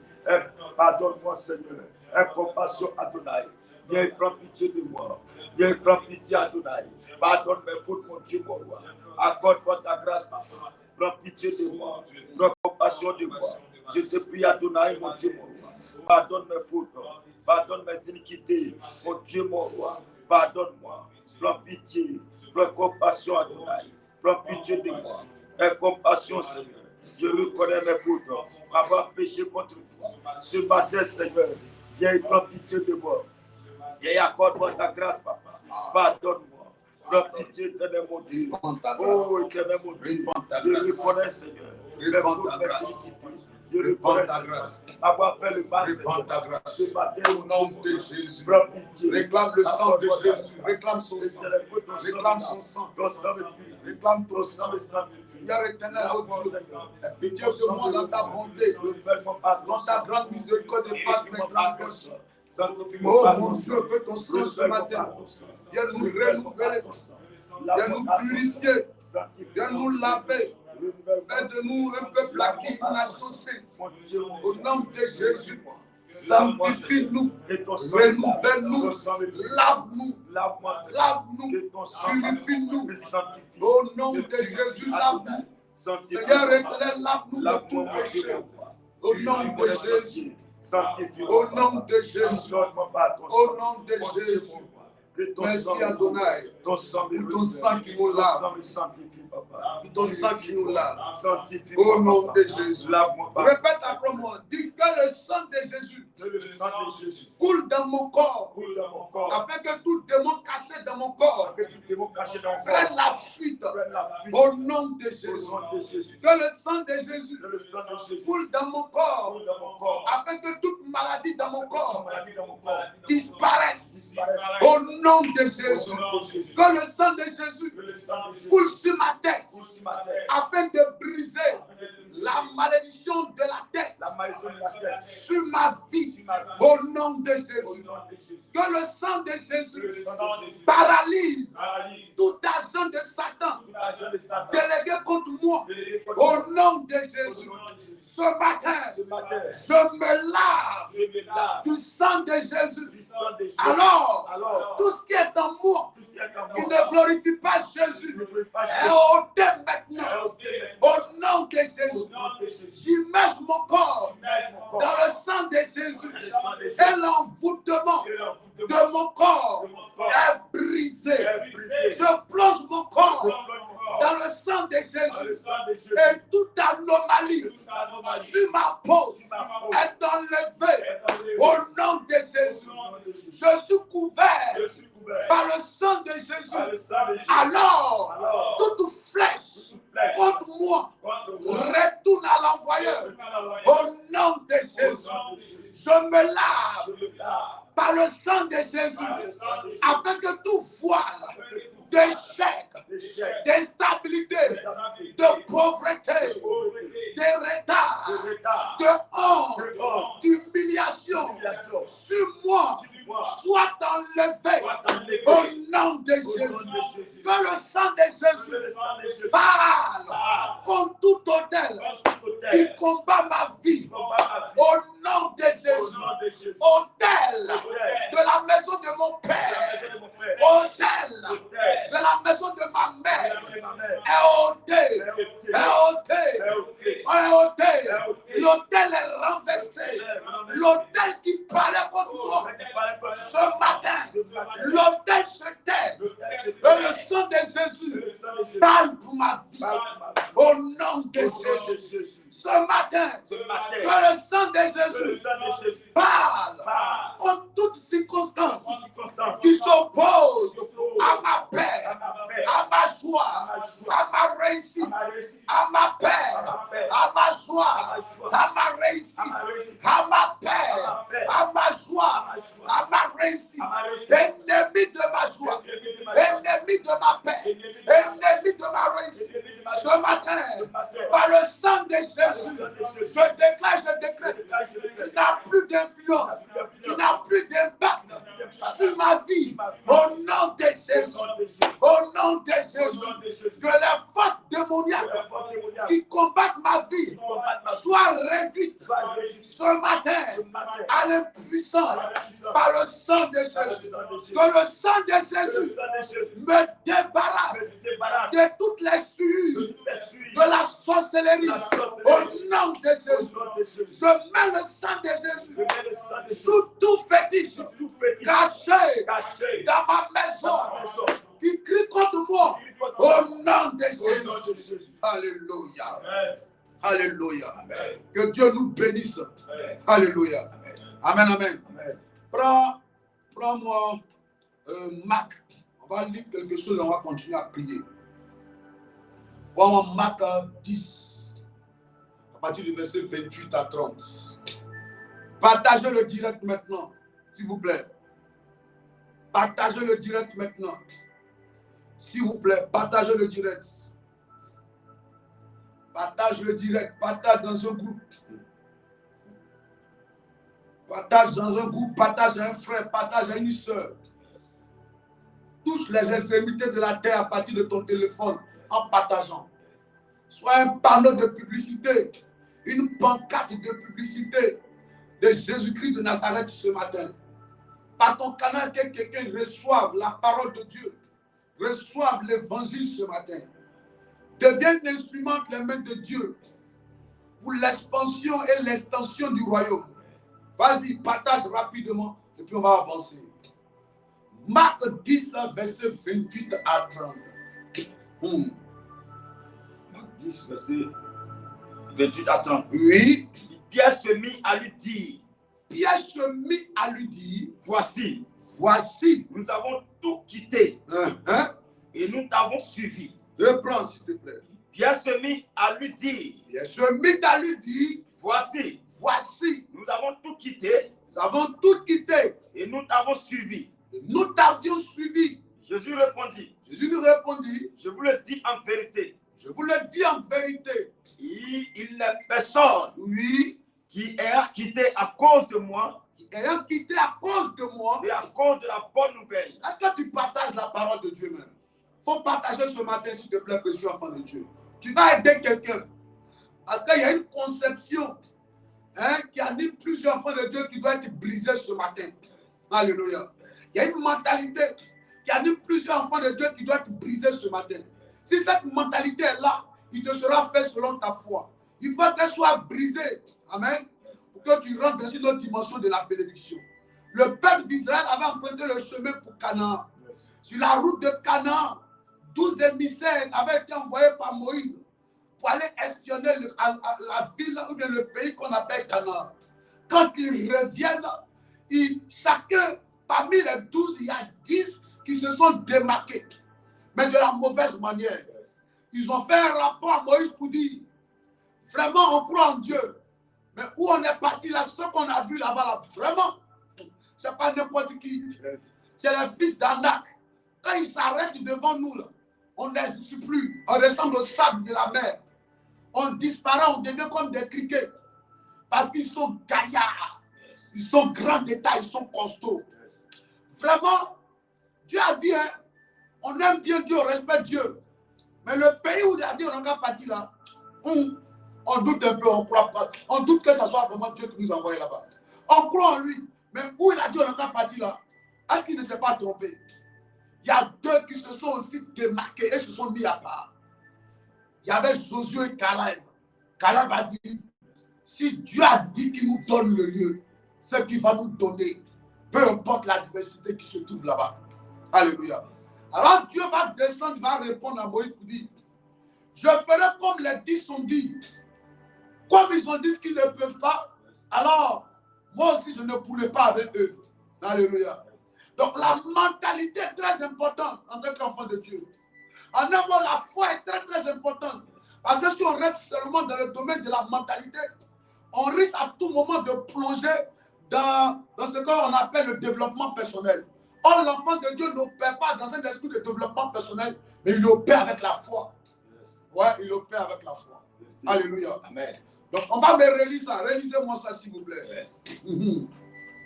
Pardonne-moi, Seigneur. Aie compassion, Adonai. Viens et prends pitié de moi. Viens et prends pitié, Adonai. Pardonne mes fautes, mon Dieu, mon roi. Accorde-moi ta grâce, papa. Prends pitié de moi. Prends compassion de moi. Je te prie, Adonai, mon Dieu, mon roi. Pardonne mes fautes. Pardonne mes iniquités. Mon Dieu, mon roi. Pardonne-moi. Prends pitié. Prends compassion, Adonai. Prends pitié de moi. Aie compassion, Seigneur. Je reconnais mes fautes. Avoir péché contre toi. Ce matin, Seigneur, viens et prends pitié de moi. Viens et accorde-moi ta grâce, papa. Pardonne-moi. Prends pitié, éternel mon Dieu. Oh, éternel mon Dieu. Je reconnais, Seigneur. Je reconnais ta grâce. Avoir fait le mal, Seigneur. Au nom de Jésus. Réclame le sang de Jésus. Réclame son sang. Réclame son sang. Réclame ton sang. Seigneur éternel, oh Dieu, pitié de moi dans ta bonté, dans ta grande miséricorde, efface mes transgressions. Oh mon Dieu, que ton sang ce matin viens nous renouveler, viens nous purifier, viens nous laver. Fais de nous un peuple acquis, une nation sainte. Au nom de Jésus, sanctifie-nous, renouvelle-nous, lave-nous, purifie-nous. Au nom de Jésus, lave-nous. Seigneur éternel, lave-nous de tout péché. Au nom de Jésus. Au nom de Jésus. Au nom de Jésus. Merci Adonai pour ton sang qui nous lave. Pour ton sang qui nous lave. Au nom de Jésus. Répète après moi. Dis que le sang de Jésus coule dans mon corps. Afin que tout démon caché dans mon corps prenne la fuite. Au nom de Jésus. Que le sang de Jésus coule dans mon corps. Afin que toute maladie dans mon corps disparaisse. Au nom de Jésus. Que le sang de Jésus coule sur ma tête. Afin de briser la malédiction de la tête sur ma vie. Au nom de Jésus. Que le sang de Jésus paralyse tout agent de Satan délégué contre moi. Au nom de Jésus. Ce matin, je me lave du sang de Jésus. Alors, tout ce qui est en moi, qui ne glorifie pas Jésus, est ôté maintenant. Au nom de Jésus, j'immerge mon corps dans le sang de Jésus. Et l'envoûtement de mon corps est brisé. Je plonge mon corps dans le sang de Jésus. Et toute anomalie sur ma peau est enlevée. Au nom de Jésus, je suis couvert par le sang de Jésus. Alors, toute flèche contre moi retourne à l'envoyeur. Au nom de Jésus, je me lave par le sang de Jésus afin que tout voile d'échec, d'instabilité, de pauvreté, de retard, de honte, d'humiliation sur moi soit enlevé au nom de Jésus. Que le sang de Ce matin, l'autel se tait. Et le sang de Jésus parle pour ma vie. Au nom de Jésus. Ce matin, que le sang de Jésus parle contre toute circonstance qui s'oppose à ma paix, à ma joie, à ma réussite, à ma paix, à ma joie, à ma réussite, à ma paix, à ma joie, à ma réussite. Ennemi de ma joie, ennemi de ma paix, ennemi de ma réussite. Ce matin, par le sang de Jésus, je déclare, je décrète, tu n'as plus d'influence, tu n'as plus d'impact sur ma vie. Au nom de Jésus, au nom de Jésus, que les forces démoniaques qui combattent ma vie soient réduites ce matin à l'impuissance par le sang de Jésus. Que le sang de Jésus me débarrasse de toutes les sueurs de la sorcellerie. Au nom de Jésus, je mets le sang de Jésus sous tout fétiche caché dans ma maison qui crie contre moi. Au nom de Jésus. Alléluia. Alléluia. Que Dieu nous bénisse. Alléluia. Amen, amen. Prends-moi Marc. On va lire quelque chose et on va continuer à prier. Prends-moi Marc 10, à partir du verset 28 à 30. Partagez le direct maintenant, s'il vous plaît. Partagez le direct maintenant. S'il vous plaît, partagez le direct. Partage le direct, partage dans un groupe. Partage dans un groupe, partage à un frère, partage à une soeur. Touche les extrémités de la terre à partir de ton téléphone en partageant. Soit un panneau de publicité, une pancarte de publicité de Jésus-Christ de Nazareth ce matin. Par ton canal, que quelqu'un reçoive la parole de Dieu, reçoive l'évangile ce matin. Deviens un instrument entre les mains de Dieu pour l'expansion et l'extension du royaume. Vas-y, partage rapidement et puis on va avancer. Marc 10, verset 28 à 30. Marc 10, verset 28 à 30. Oui. Pierre se mit à lui dire. Pierre se mit à lui dire. Voici. Nous avons tout quitté. Et nous t'avons suivi. Reprends, s'il te plaît. Pierre se mit à lui dire. Pierre se mit à lui dire. Voici. Nous avons tout quitté. Nous avons tout quitté. Et nous t'avons suivi. Nous t'avions suivi. Jésus répondit. Jésus nous répondit. Je vous le dis en vérité. Je vous le dis en vérité. Il n'est personne. Oui. Qui est quitté à cause de moi. Ayant quitté à cause de moi. Et à cause de la bonne nouvelle. Est-ce que tu partages la parole de Dieu même? Il faut partager ce matin, s'il te plaît, précieux enfant de Dieu. Tu vas aider quelqu'un. Parce qu'il y a une conception qui anime plusieurs enfants de Dieu qui doit être brisée ce matin. Alléluia. Il y a une mentalité qui anime plusieurs enfants de Dieu qui doit être brisée ce matin. Si cette mentalité est là, il te sera fait selon ta foi. Il faut qu'elle soit brisée. Amen. Pour que tu rentres dans une autre dimension de la bénédiction. Le peuple d'Israël avait emprunté le chemin pour Canaan. Sur la route de Canaan, 12 émissaires avaient été envoyés par Moïse pour aller espionner la ville ou bien le pays qu'on appelle Canaan. Quand ils reviennent, chacun, parmi les 12, il y a 10 qui se sont démarqués, mais de la mauvaise manière. Ils ont fait un rapport à Moïse pour dire, vraiment on croit en Dieu, mais où on est parti là, ce qu'on a vu là-bas, vraiment, ce n'est pas n'importe qui. C'est les fils d'Anak. Quand ils s'arrêtent devant nous, là, on n'existe plus. On ressemble au sable de la mer. On disparaît, on devient comme des criquets. Parce qu'ils sont gaillards. Ils sont grands détails, ils sont costauds. Vraiment, Dieu a dit, on aime bien Dieu, on respecte Dieu. Mais le pays où il a dit on n'a pas parti là, on doute un peu, on croit pas. On doute que ce soit vraiment Dieu qui nous a envoyés là-bas. On croit en lui. Mais où il a dit on n'a pas parti là, est-ce qu'il ne s'est pas trompé? Il y a deux qui se sont aussi démarqués et se sont mis à part. Il y avait Josué et Caleb. Caleb a dit, si Dieu a dit qu'il nous donne le lieu, c'est qu'il va nous donner. Peu importe l'adversité qui se trouve là-bas. Alléluia. Alors Dieu va descendre, il va répondre à Moïse pour dire, je ferai comme les 10 ont dit. Comme ils ont dit ce qu'ils ne peuvent pas, alors moi aussi je ne pourrai pas avec eux. Alléluia. Donc la mentalité est très importante en tant qu'enfant de Dieu. En un mot, la foi est très très importante. Parce que si on reste seulement dans le domaine de la mentalité, on risque à tout moment de plonger dans ce qu'on appelle le développement personnel. Or, l'enfant de Dieu n'opère pas dans un esprit de développement personnel, mais il opère avec la foi. Ouais, il opère avec la foi. Alléluia. Amen. Donc, on va me relire ça. Relisez-moi ça, s'il vous plaît. Yes.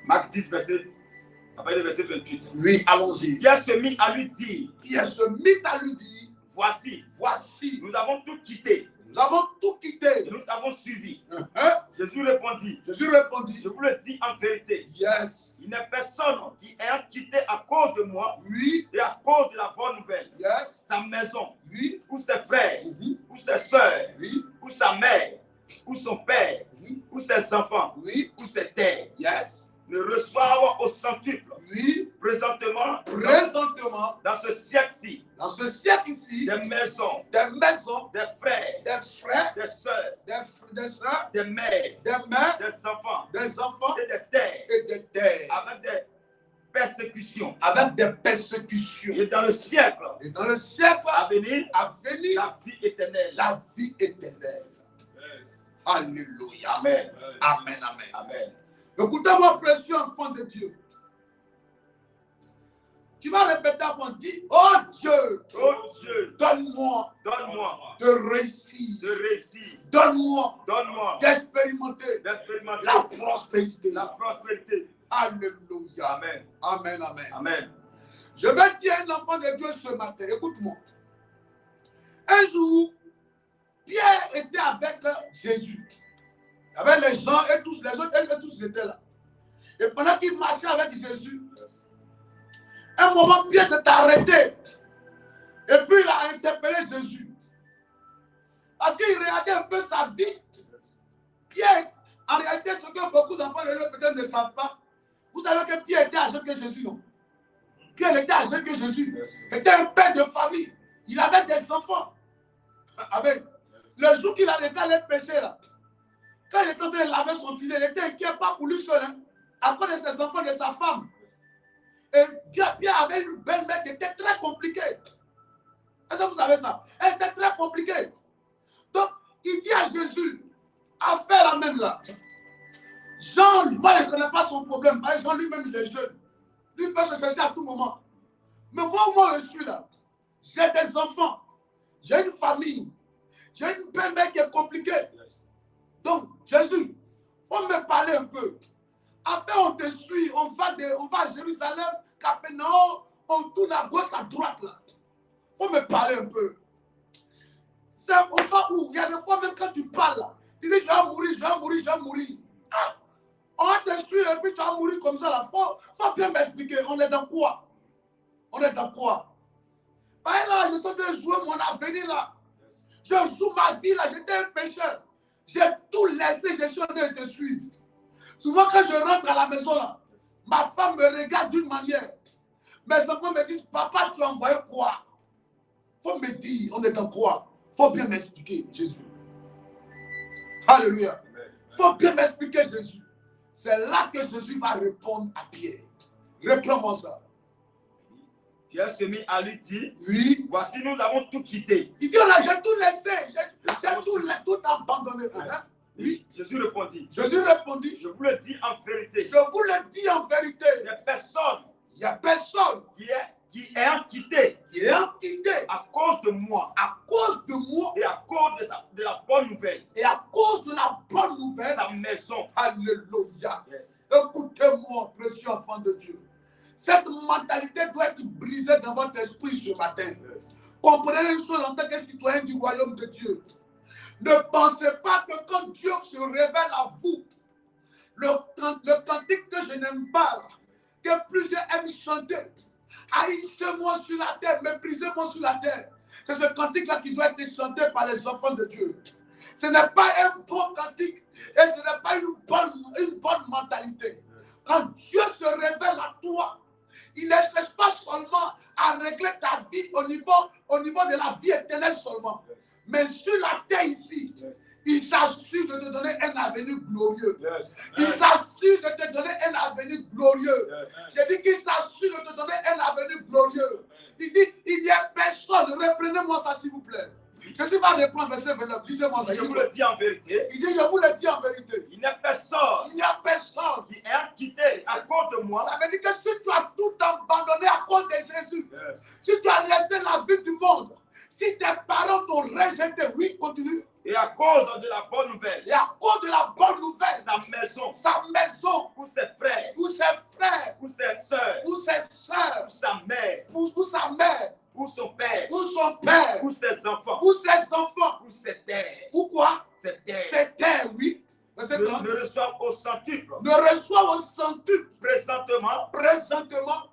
Marc 10, verset 28. Oui, allons-y. Pierre se mit à lui dire. Pierre se mit à lui dire. Voici. Nous avons tout quitté. Nous avons tout quitté. Et nous t'avons suivi. Jésus répondit. Je vous le dis en vérité. Yes. Il n'y a personne qui ait quitté à cause de moi. Oui. Et à cause de la bonne nouvelle. Yes. Sa maison. Oui. Ou ses frères. Ou ses soeurs. Oui. Ou sa mère. Ou son père. Ou ses enfants. Oui. Ou ses terres. Yes. Ne reçoivent au centuple. Oui. Présentement. Dans ce siècle-ci. Dans ce siècle-ci. Des maisons. Des frères. Des sœurs. Des mères. Des enfants. Et des terres. Avec des persécutions. Et dans le siècle. À venir. La vie éternelle. Yes. Alléluia. Amen. Amen. Écoutez-moi, précieux enfant de Dieu. Tu vas répéter avant, dis, oh Dieu, donne-moi de réussir. Donne-moi d'expérimenter la prospérité. Alléluia. Amen. Je vais dire à un enfant de Dieu ce matin, écoute-moi. Un jour, Pierre était avec Jésus. Il y avait les gens et tous les autres, et tous étaient là. Et pendant qu'il marchait avec Jésus, un moment, Pierre s'est arrêté. Et puis il a interpellé Jésus. Parce qu'il regardait un peu sa vie. Pierre, en réalité, ce que beaucoup d'enfants de Dieu peut-être ne savent pas, vous savez que Pierre était âgé que Jésus, non? Pierre était âgé que Jésus. Il était un père de famille. Il avait des enfants. Amen. Le jour qu'il a arrêté les péchés là, quand il était en train de laver son filet, il était inquiet pas pour lui seul, hein, à cause de ses enfants, de sa femme. Et Pierre avait une belle-mère qui était très compliquée. Est-ce que vous savez ça? Elle était très compliquée. Donc, il dit à Jésus, à faire la même là. Jean, moi, je ne connais pas son problème. Jean lui-même, il est jeune. Lui, il peut se chercher à tout moment. Mais moi, je suis là. J'ai des enfants. J'ai une famille. J'ai une belle-mère qui est compliquée. Donc, Jésus, il faut me parler un peu. Après, on te suit, on va à Jérusalem, Capernaum, on tourne à gauche, à droite, là. Il faut me parler un peu. C'est au moment où, il y a des fois, même quand tu parles, là, tu dis, je vais mourir. Ah, on va te suivre et puis tu vas mourir comme ça, là. Faut bien m'expliquer, on est dans quoi? Bah, là, je suis en train de jouer mon avenir, là. Je joue ma vie, là, j'étais un pécheur. J'ai tout laissé, je suis en train de te suivre. Souvent, quand je rentre à la maison, là, ma femme me regarde d'une manière. Mes enfants me disent, papa, tu as envoyé quoi? Il faut me dire, on est dans quoi? Il faut bien m'expliquer, Jésus. Alléluia. Il faut bien m'expliquer, Jésus. C'est là que Jésus va répondre à Pierre. Reprends-moi ça. Pierre se mit à lui dire, oui, voici, nous avons tout quitté. Il dit, j'ai tout laissé, j'ai tout abandonné. Hein? Oui. Jésus répondit, je vous le dis en vérité. Il n'y a personne qui est quitté à cause de moi. Et à cause de la bonne nouvelle. Sa maison. Alléluia. Yes. Écoutez-moi, précieux enfant de Dieu. Cette mentalité doit être brisée dans votre esprit ce matin. Yes. Comprenez une chose en tant que citoyen du royaume de Dieu. Ne pensez pas que quand Dieu se révèle à vous, le cantique que je n'aime pas, que plusieurs aiment chanter, haïssez-moi sur la terre, méprisez-moi sur la terre. C'est ce cantique-là qui doit être chanté par les enfants de Dieu. Ce n'est pas un bon cantique et ce n'est pas une bonne mentalité. Quand Dieu se révèle à toi, il ne cherche pas seulement à régler ta vie au niveau de la vie éternelle seulement. Mais sur la terre ici, il s'assure de te donner un avenir glorieux. Il s'assure de te donner un avenir glorieux. J'ai dit qu'il s'assure de te donner un avenir glorieux. Il dit, il n'y a personne. Reprenez-moi ça s'il vous plaît. Jésus va reprendre verset 29. Lisez-moi ça. Je vous le dis en vérité. Il dit, je vous le dis en vérité. Il n'y a personne Il n'y a personne qui est quitté à cause de moi. Ça veut dire que si tu as tout abandonné à cause de Jésus, si tu as laissé la vie du monde, si tes parents t'ont rejeté, oui, continue. Et à cause de la bonne nouvelle, Et à cause de la bonne nouvelle, sa maison, pour ses frères, pour ses frères, pour ses soeurs, pour ses soeurs, pour sa mère, pour sa mère, pour son père, pour son père, pour ses enfants, pour ses enfants, pour ses terres, ou quoi? ses terres, Ses terres, oui. ne reçoivent au centuple, Ne reçoivent au centuple présentement,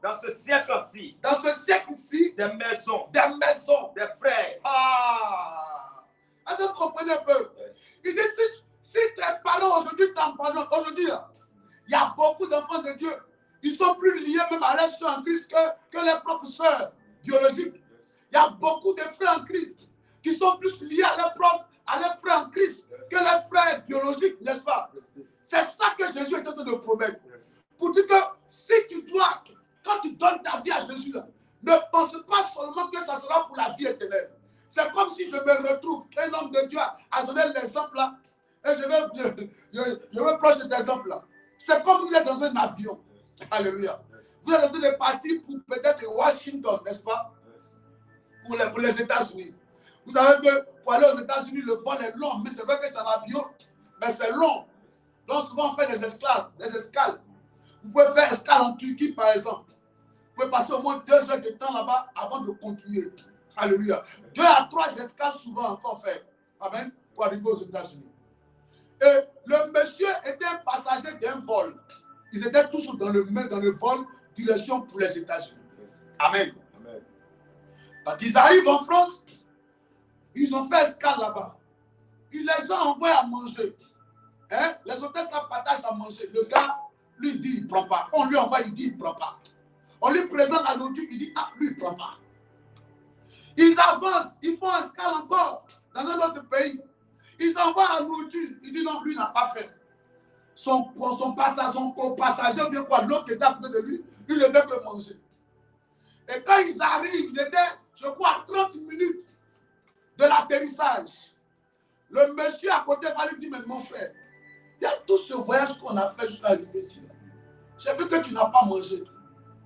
dans ce siècle-ci, des maisons, des frères. Est-ce que vous comprenez un peu? Il dit, si tes parents aujourd'hui t'abandonnent, aujourd'hui, il y a beaucoup d'enfants de Dieu. Ils sont plus liés même à leurs soeurs en Christ que les propres soeurs biologiques. Il y a beaucoup de frères en Christ qui sont plus liés à leurs frères en Christ que les frères biologiques, n'est-ce pas? C'est ça que Jésus est en train de promettre. Pour dire que si tu dois, quand tu donnes ta vie à Jésus, là, ne pense pas seulement que ça sera pour la vie éternelle. C'est comme si je me retrouve, un homme de Dieu a donné l'exemple là, et je vais prendre cet exemple là. C'est comme vous êtes dans un avion. Alléluia. Vous êtes en train de partir pour peut-être Washington, n'est-ce pas? Pour les États-Unis. Vous savez que pour aller aux États-Unis, le vol est long, mais c'est vrai que c'est un avion, mais c'est long. Donc souvent on fait des escales. Vous pouvez faire escale en Turquie par exemple. Vous pouvez passer au moins 2 heures de temps là-bas avant de continuer. Alléluia. 2 à 3 escales souvent encore fait. Amen. Pour arriver aux États-Unis. Et le monsieur était un passager d'un vol. Ils étaient tous dans le vol, direction pour les États-Unis. Amen. Amen. Quand ils arrivent en France, ils ont fait escale là-bas. Ils les ont envoyés à manger. Hein? Les hôtesses partagent à manger. Le gars, lui dit, il ne prend pas. On lui envoie, il dit, il ne prend pas. On lui présente la nourriture, il dit, ah, lui, il ne prend pas. Ils avancent, ils font escale encore dans un autre pays. Ils envoient la nourriture, il dit, non, lui, n'a pas fait. Son passager, ou bien quoi, l'autre qui était à côté de lui, il ne fait que manger. Et quand ils arrivent, ils étaient, je crois, à 30 minutes de l'atterrissage. Le monsieur à côté va lui dire, mais mon frère, il y a tout ce voyage qu'on a fait jusqu'à arriver ici. J'ai vu que tu n'as pas mangé.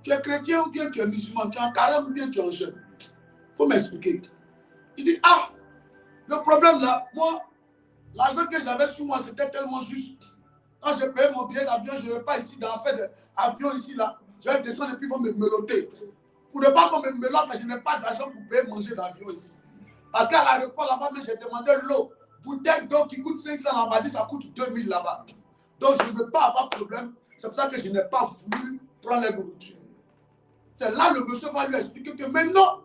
Tu es chrétien ou bien tu es musulman, tu es en carême ou bien tu es en jeûne. Il faut m'expliquer. Il dit, ah, le problème là, moi, l'argent que j'avais sur moi, c'était tellement juste. Quand j'ai payé mon billet d'avion, je ne vais pas ici dans l'avion ici là. Je vais descendre et puis ils vont me meloter. Pour ne pas qu'on me melote, mais je n'ai pas d'argent pour payer manger d'avion ici. Parce qu'à l'aéroport là-bas, j'ai demandé l'eau. Bouteille d'eau qui coûte 500, on m'a dit ça coûte 2000 là-bas. Donc je ne veux pas avoir de problème. C'est pour ça que je n'ai pas voulu prendre les nourritures. C'est là le monsieur va lui expliquer que maintenant,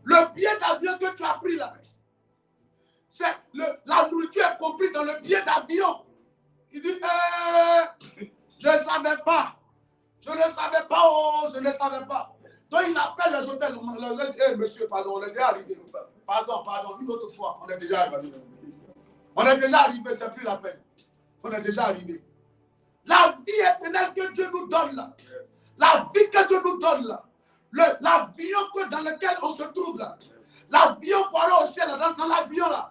le billet d'avion que tu as pris là, la nourriture est comprise dans le billet d'avion. Il dit, je ne savais pas. Je ne savais pas, oh, je ne savais pas. Donc il appelle les hôtels. Monsieur, pardon, on est déjà arrivé. Pardon, une autre fois, on est déjà arrivé. On est déjà arrivé, c'est plus la peine. On est déjà arrivé. La vie éternelle que Dieu nous donne là, la vie que Dieu nous donne là, l'avion dans lequel on se trouve là, l'avion pour aller au ciel, dans l'avion là,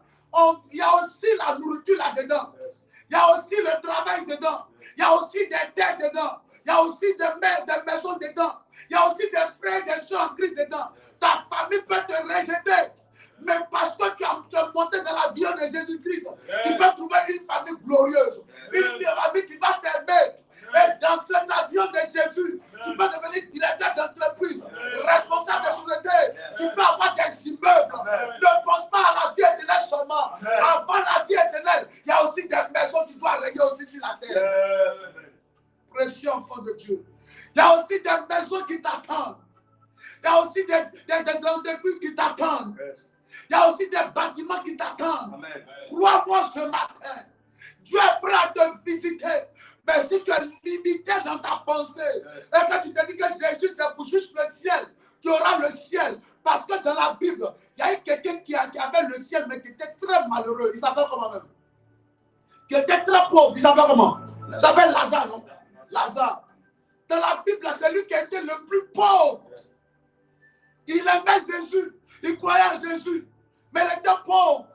il y a aussi la nourriture là-dedans. Il y a aussi le travail dedans. Il y a aussi des terres dedans. Il y a aussi des maisons dedans. Il y a aussi des frères et des soeurs en Christ dedans. Ta famille peut te rejeter. Mais parce que tu es monté dans l'avion de Jésus-Christ, tu peux trouver une famille glorieuse. Une famille qui va t'aimer. Et dans cet avion de Jésus, tu peux devenir directeur d'entreprise, responsable de société. Tu peux avoir des immeubles. Ne pense pas à la vie éternelle seulement. Avant la vie éternelle, il y a aussi des maisons que tu dois régler aussi sur la terre. Précieux enfant de Dieu. Il y a aussi des maisons qui t'attendent. Il y a aussi des entreprises qui t'attendent. Il y a aussi des bâtiments qui t'attendent. Crois-moi ce matin. Dieu est prêt à te visiter Mais si tu es limité dans ta pensée, et que tu te dis que Jésus c'est pour juste le ciel, tu auras le ciel. Parce que dans la Bible, il y a eu quelqu'un qui avait le ciel, mais qui était très malheureux. Il s'appelle comment même? Qui était très pauvre. Il s'appelle comment? Il s'appelle Lazare, non? Lazare. Dans la Bible, c'est lui qui était le plus pauvre. Il aimait Jésus. Il croyait en Jésus. Mais il était pauvre.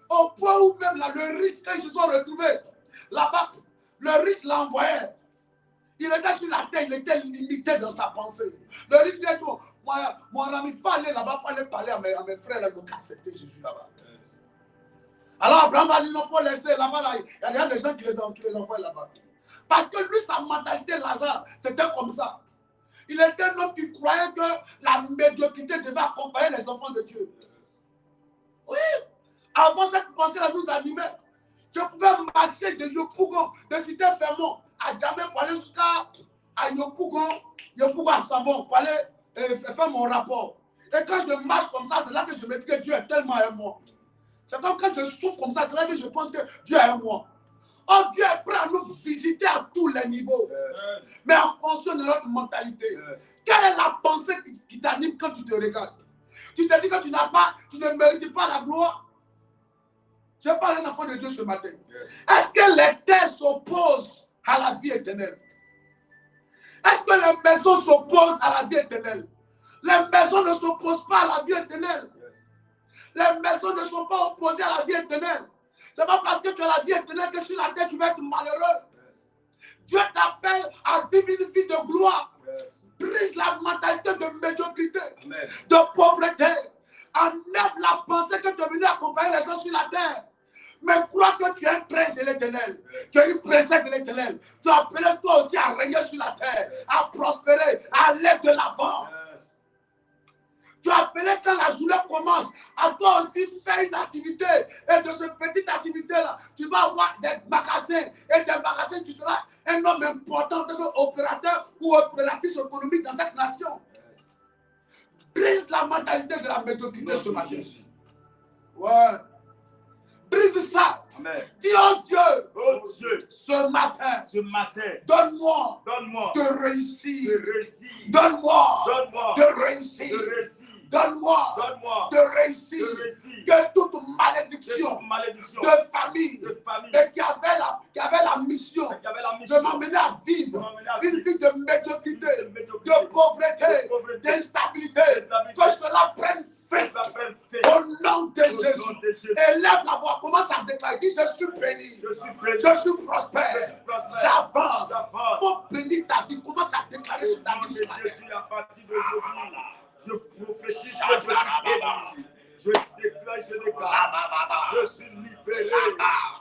Au point où même là, le riche, quand ils se sont retrouvés là-bas, le riche l'envoyait. Il était sur la terre, il était limité dans sa pensée. Le riche dit, mon ami, il faut aller là-bas, il faut aller parler à mes frères, là, donc accepter Jésus là-bas. Alors Abraham a dit, non, il faut laisser là-bas, là, il y a des gens qui les envoient là-bas. Parce que lui, sa mentalité, Lazare, c'était comme ça. Il était un homme qui croyait que la médiocrité devait accompagner les enfants de Dieu. Oui, avant cette pensée-là nous animait. Je pouvais marcher de Yopougon, de Cité Fermont, à Djamé pour aller jusqu'à Yopougon à Savon, pour aller faire mon rapport. Et quand je marche comme ça, c'est là que je me dis que Dieu est tellement à moi. C'est comme quand je souffre comme ça, c'est là que je pense que Dieu est à moi. Oh, Dieu est prêt à nous visiter à tous les niveaux. Mais en fonction de notre mentalité. Quelle est la pensée qui t'anime quand tu te regardes? Tu te dis que tu ne mérites pas la gloire. Je parle d'un enfant de Dieu ce matin. Est-ce que les terres s'opposent à la vie éternelle? Est-ce que les maisons s'opposent à la vie éternelle? Les maisons ne s'opposent pas à la vie éternelle. Les maisons ne sont pas opposées à la vie éternelle. Ce n'est pas parce que tu as la vie éternelle que sur la terre tu vas être malheureux. Dieu t'appelle à vivre une vie de gloire. Brise la mentalité de médiocrité, de pauvreté. Enlève la pensée que tu es venu accompagner les gens sur la terre. Mais crois que tu es un prince de l'éternel. Tu es une princesse de l'éternel. Tu as appelé toi aussi à régner sur la terre, à prospérer, à aller de l'avant. Tu as appelé quand la journée commence, à toi aussi faire une activité. Et de cette petite activité-là, tu vas avoir des magasins. Et des magasins, tu seras un homme important, opérateur ou opératrice économique dans cette nation. Brise la mentalité de la médiocrité ce matin. Ouais. Brise ça. Amen. Dis oh Dieu, ce matin, donne-moi de réussir. Donne-moi de réussir. Donne-moi de réussir. Que toute malédiction de famille et qui avait la mission de m'amener à vivre une vie de médiocrité, de pauvreté, d'instabilité, que cela prenne fait au nom de Jésus. Élève la voix, commence à déclarer, dis je suis béni, je suis prospère, j'avance. Il faut bénir ta vie, commence à déclarer sur ta vie. À partir d'aujourd'hui, je prophétise que je suis béni. Je déclare, je suis libéré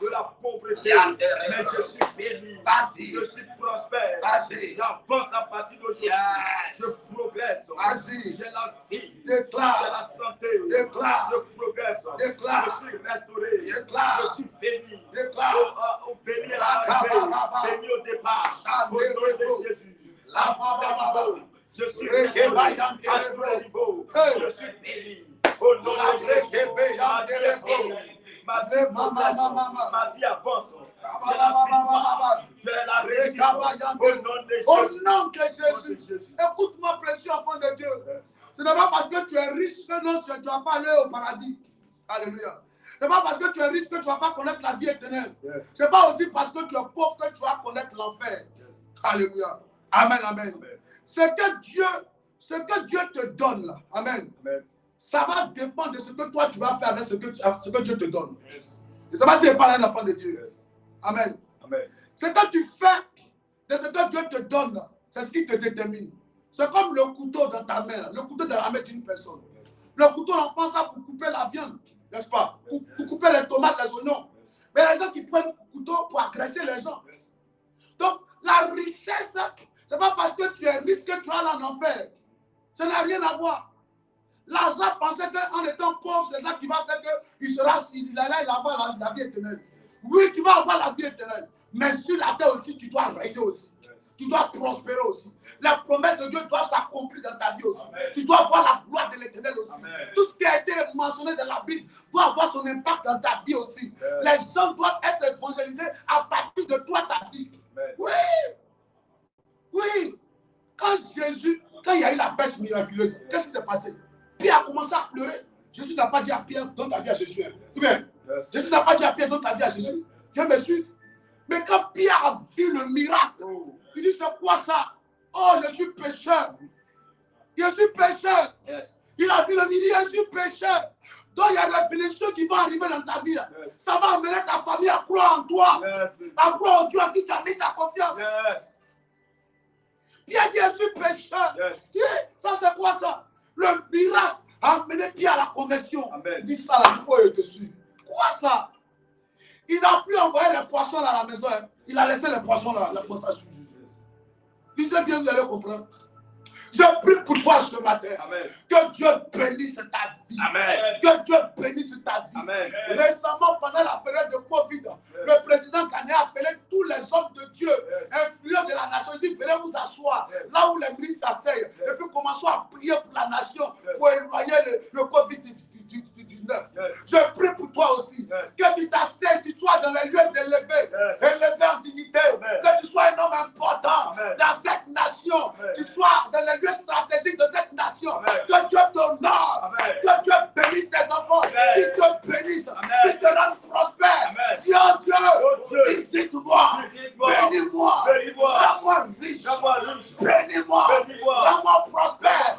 de la pauvreté, mais je suis béni, je suis prospère, j'avance à partir d'aujourd'hui, je progresse, j'ai la vie, j'ai la santé, je progresse, je suis restauré, je suis béni, béni à l'arrivée, béni au départ, au nom de Jésus, je suis restauré à tous les niveaux, je suis béni. Oh non, ma vie avance. Au nom de Jésus. Écoute-moi, précieux enfant de Dieu. Ce n'est pas parce que tu es riche que non, tu ne vas pas aller au paradis. Alléluia. Ce n'est pas parce que tu es riche que tu ne vas pas connaître la vie éternelle. Ce n'est pas aussi parce que tu es pauvre que tu vas connaître l'enfer. Alléluia. Amen, amen. Ce que Dieu te donne là. Amen. Ça va dépendre de ce que toi tu vas faire avec ce que Dieu te donne. Et ça va se parler à l'enfant de Dieu. Amen. Ce que tu fais de ce que Dieu te donne, c'est ce qui te détermine. C'est comme le couteau dans ta main, le couteau dans la main d'une personne. Le couteau, on pense ça pour couper la viande, n'est-ce pas? Pour couper les tomates, les oignons. Mais les gens qui prennent le couteau pour agresser les gens. Donc, la richesse, ce n'est pas parce que tu es riche que tu vas en enfer. Ça n'a rien à voir. Lazare pensait qu'en étant pauvre, c'est là qu'il va faire qu'il avoir la vie éternelle. Oui, tu vas avoir la vie éternelle. Mais sur la terre aussi, tu dois régner aussi. Tu dois prospérer aussi. La promesse de Dieu doit s'accomplir dans ta vie aussi. Tu dois avoir la gloire de l'éternel aussi. Tout ce qui a été mentionné dans la Bible doit avoir son impact dans ta vie aussi. Les gens doivent être évangélisés à partir de toi, ta vie. Oui. geste miraculeuse. Qu'est-ce qui s'est passé? Pierre a commencé à pleurer. Jésus n'a pas dit à Pierre, donne ta vie à Jésus. Jésus n'a pas dit à Pierre, donne ta vie à Jésus. Viens me suivre. Mais quand Pierre a vu le miracle, il dit, c'est quoi ça? Oh, je suis pécheur. Je suis pécheur. Il a vu le miracle, je suis pécheur. Donc il y a des blessures qui vont arriver dans ta vie. Ça va amener ta famille à croire en toi. À croire en Dieu à qui tu as mis ta confiance. Pierre dit, je suis pécheur. Ça c'est quoi ça? Le miracle a amené Pierre à la conversion. Il dit ça là, pourquoi je te suis? Quoi ça? Il n'a plus envoyé les poissons dans la maison. Il a laissé les poissons là, la poisson sur Jésus. Il sait bien, vous allez comprendre. Je prie pour toi ce matin. Amen. Que Dieu bénisse ta vie. Amen. Que Dieu bénisse ta vie. Amen. Récemment, pendant la période de Covid, le président Kanye a appelé tous les hommes de Dieu, influents de la nation. Il dit, venez vous asseoir là où les ministres s'asseyent. Et puis commençons à prier pour la nation, pour éloigner le Covid-19. Je prie pour toi aussi. Que tu t'asseyes, tu sois dans les lieux élevés, élevé en dignité. Que tu sois un homme important dans cette nation. Tu sois dans les lieux stratégiques de cette nation. Que Dieu t'honore. Que Dieu bénisse tes enfants. Qu'il te bénisse. Qu'il te rende prospère. Dieu, visite-moi. Bénis-moi. Rends-moi riche. Bénis-moi. Rends-moi prospère.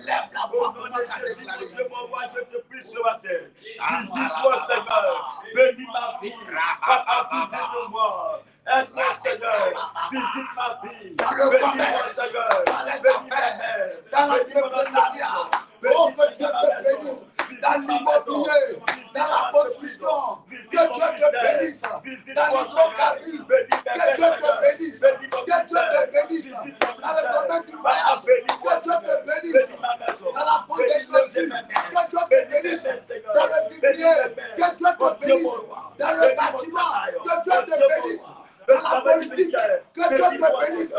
Lève la voix. Commence à déclarer. Je te prie ce matin. Visite-moi, Seigneur. Bénis ma vie. Papa, visite-moi. Aide-moi, Seigneur. Visite ma vie. Dans le commerce, dans les affaires, dans l'entrepreneuriat. Oh, que Dieu te bénisse. Dans l'immobilier, dans la construction. Que Dieu te bénisse. Dans l'hydrocarbure. Que Dieu te bénisse. Que Dieu te bénisse. Dans le domaine du voyage. Que Dieu te bénisse. Dans la vente des chaussures. Que Dieu te bénisse. Dans le vivrier. Que Dieu te bénisse. Dans le bâtiment. Que Dieu te bénisse. Dans la politique, que Dieu te bénisse.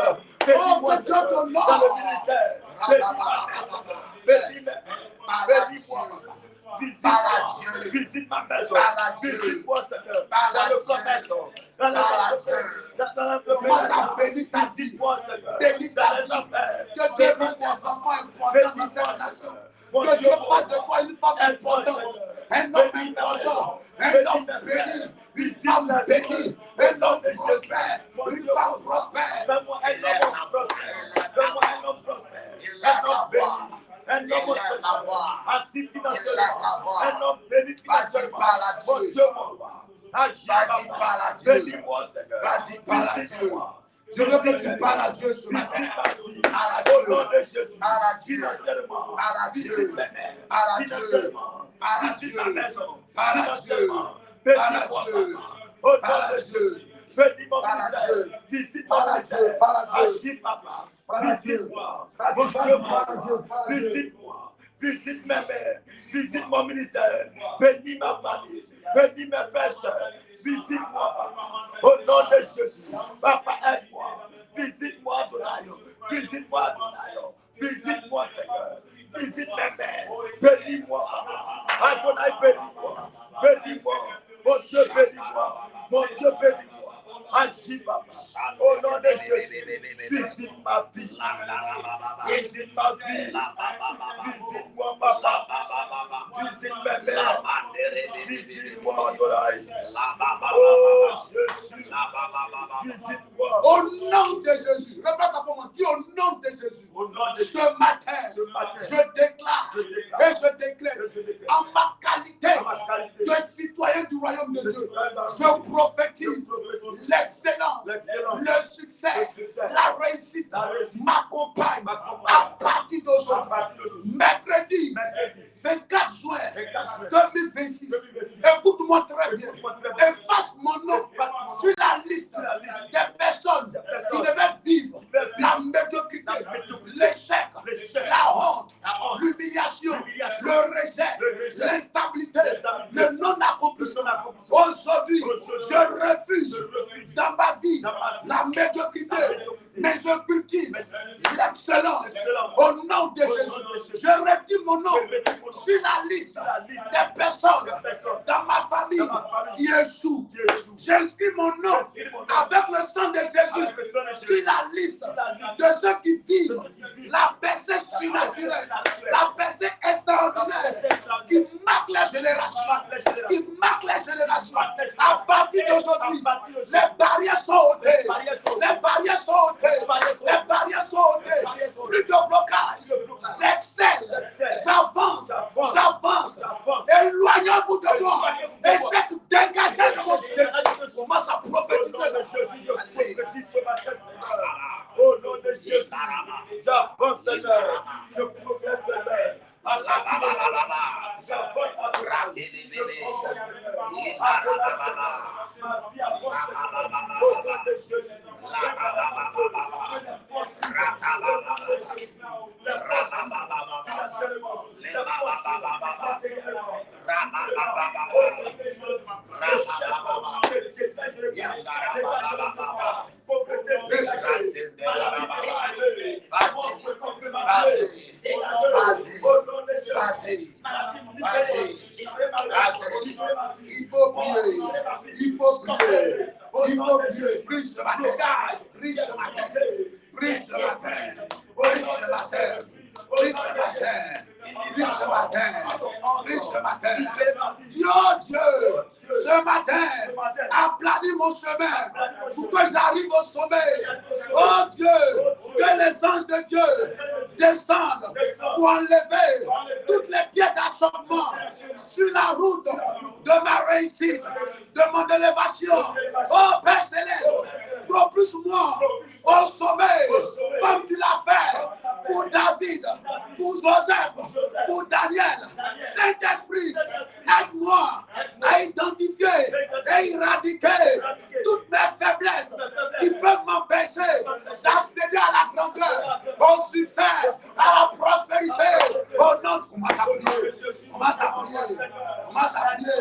Oh, que Dieu t'honore. Visite ma maison. Visite-moi, Seigneur. Dans le commerce. Dans l'entreprise. Commence à bénir ta vie. Bénis ta vie. Que Dieu rende tes enfants importants dans cette nation. Que Dieu fasse de toi une femme importante. Un homme important. Un homme béni. Une femme bénie, un homme prospère, une femme prospère. Fais-moi un homme prospère. Fais-moi un homme prospère. Un homme béni. Un homme assis financièrement. Un homme béni financièrement. Mon Dieu, mon roi. Agis, papa. Bénis-moi, Seigneur. Vas-y, parle à Dieu. Je veux que tu parles à Dieu ce matin. Au nom de Jésus. Financièrement. Visite mes mères. Financièrement. Visite ma maison. Financièrement. Bénis-moi, au nom de Jésus. Bénis mon ministère. Visite mon ministère. Agis, papa. Visite-moi. Mon Dieu, visite-moi. Visite mes mères. Visite mon ministère. Bénis ma famille. Bénis mes frères. Visite-moi, papa. Au nom de Jésus. Papa, aide-moi. Visite-moi, Adonai. Visite-moi, Adonai. Visite-moi, Seigneur. Visite mes mères. Bénis-moi, papa. Adonai, bénis-moi. Bénis-moi. Mon Dieu, bénis-moi. Mon Dieu, bénis-moi. Agis, papa. Au nom de Jésus. Visite ma vie. Visite ma vie. Visite-moi, papa. Visite mes mères. Visite-moi, Adonai. Oh, Jésus. Visite-moi. Au nom de Jésus. Répète pour moi. Dis au nom de Jésus. Ce matin, je déclare et je déclare en ma qualité de citoyen du royaume de Dieu. Je prophétise l'excellence, le succès, la réussite m'accompagne à partir d'aujourd'hui. Mercredi 24 juin 2026. Écoute-moi très bien. Efface mon nom sur la liste des personnes qui devaient vivre la médiocrité, l'échec, la honte, l'humiliation, le rejet, l'instabilité, le non-accomplissement. Aujourd'hui, je refuse dans ma vie la médiocrité, mais je cultive l'excellence au nom de Jésus. Je retire mon nom sur la liste des personnes dans ma famille qui échouent. J'inscris mon nom avec le sang de Jésus sur la liste de ceux qui vivent la percée surnaturelle surnaturelle, la percée extraordinaire qui marque les générations, qui marque les générations. À partir d'aujourd'hui, les barrières sont ôtées, les barrières sont ôtées, les barrières sont ôtées. Plus de blocage, j'excelle, j'avance, j'avance. Éloignez-vous de moi et faites dégager de vos yeux. Commence à prophétiser. Au nom de Jésus, j'avance, Seigneur. Je progresse, Seigneur. Il faut prier, il faut prier, il faut prier. Prie ce matin, prie ce matin, prie ce matin, prie ce matin, prie ce matin, prie ce matin, prie ce matin. Dieu, ce matin, aplani mon chemin pour que j'arrive au sommet. Oh Dieu, que les anges de Dieu descendent pour enlever toutes les pierres d'achoppement sur la route de ma réussite, de mon élévation. Oh Père Céleste, propulse-moi au sommet comme tu l'as fait pour David, pour Joseph, pour Daniel. Saint-Esprit, aide-moi à identifier et éradiquer toutes mes faiblesses qui peuvent m'empêcher d'accéder à la grandeur, au succès, à la prospérité. Au nom de commence à prier, commence à prier, commence à prier.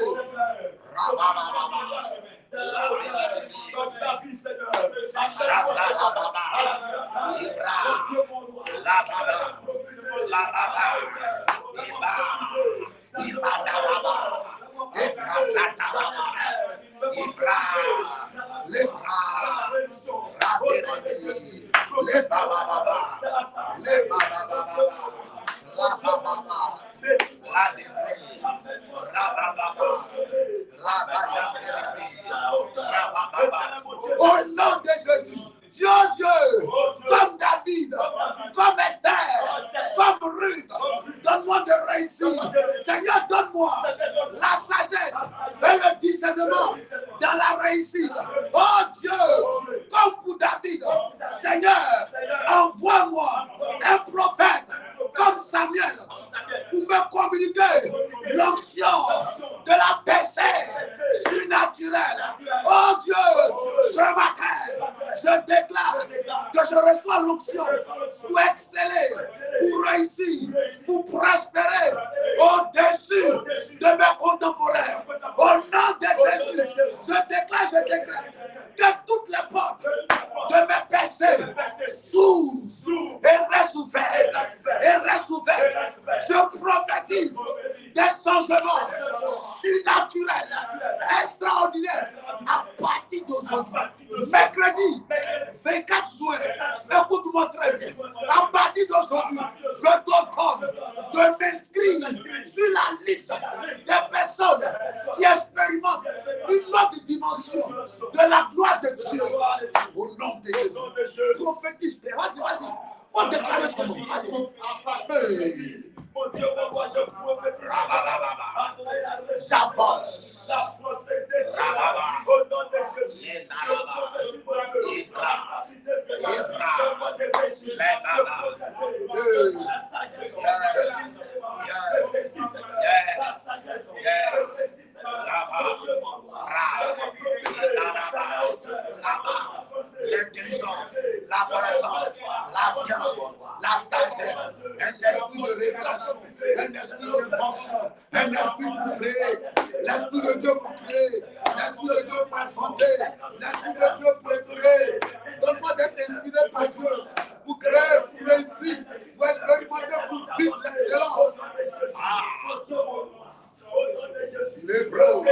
Au nom de Jésus, Dieu, comme David, comme Esther, comme Ruth, donne-moi de réussir. Seigneur, donne-moi la sagesse et le discernement dans la réussite. Oh Dieu, comme pour David, Seigneur, envoie-moi un prophète comme Samuel pour me communiquer l'onction de la percée surnaturelle. Oh Dieu, ce matin, je déclare que je reçois l'onction pour exceller, pour réussir, pour prospérer au-dessus de mes contemporains. Au nom de Jésus, je déclare que toutes les portes de mes percées s'ouvrent et restent ouvertes. Je prophétise des changements surnaturels, extraordinaires à partir d'aujourd'hui. Mercredi 24 juin, écoute-moi très bien. À partir d'aujourd'hui, je donne compte de m'inscrire sur la liste des personnes qui expérimentent une autre dimension de la gloire de Dieu. Au nom de Jésus. Prophétise, vas-y. Faut déclarer son nom. Vas-y. Hey. Mon Dieu, mon roi, je prophétise. J'avance. La prospérité, au nom de Jésus. Je prophétise, mon Dieu. Donne-moi des péchés. La sagesse. La sagesse. L'intelligence, la connaissance, la science, la sagesse, un esprit de révélation, un esprit d'invention, un esprit pour créer, l'esprit de Dieu pour créer, l'esprit de Dieu pour inventer, l'esprit de Dieu pour créer. Donne-moi d'être inspiré par Dieu pour créer, pour réussir, pour expérimenter, pour vivre l'excellence. Les bras.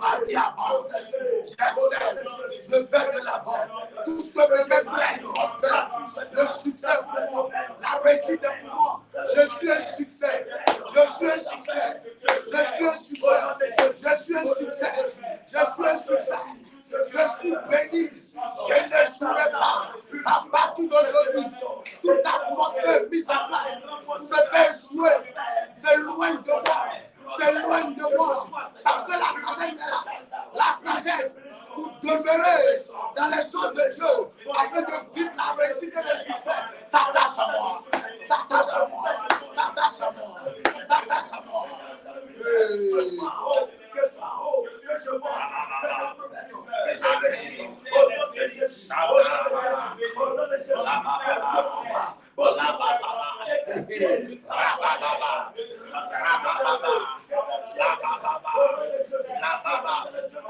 Ma vie avance, j'excelle, je vais de l'avant. Tout ce que me met À partir d'aujourd'hui, toute atmosphère mise en place pour me faire jouer, s'éloigne de moi. S'éloigne de moi. Parce que la sagesse est là. La sagesse pour demeurer dans les choses de Dieu afin de vivre la réussite et le succès. S'attache à moi. S'attache à moi. S'attache à moi. S'attache à moi.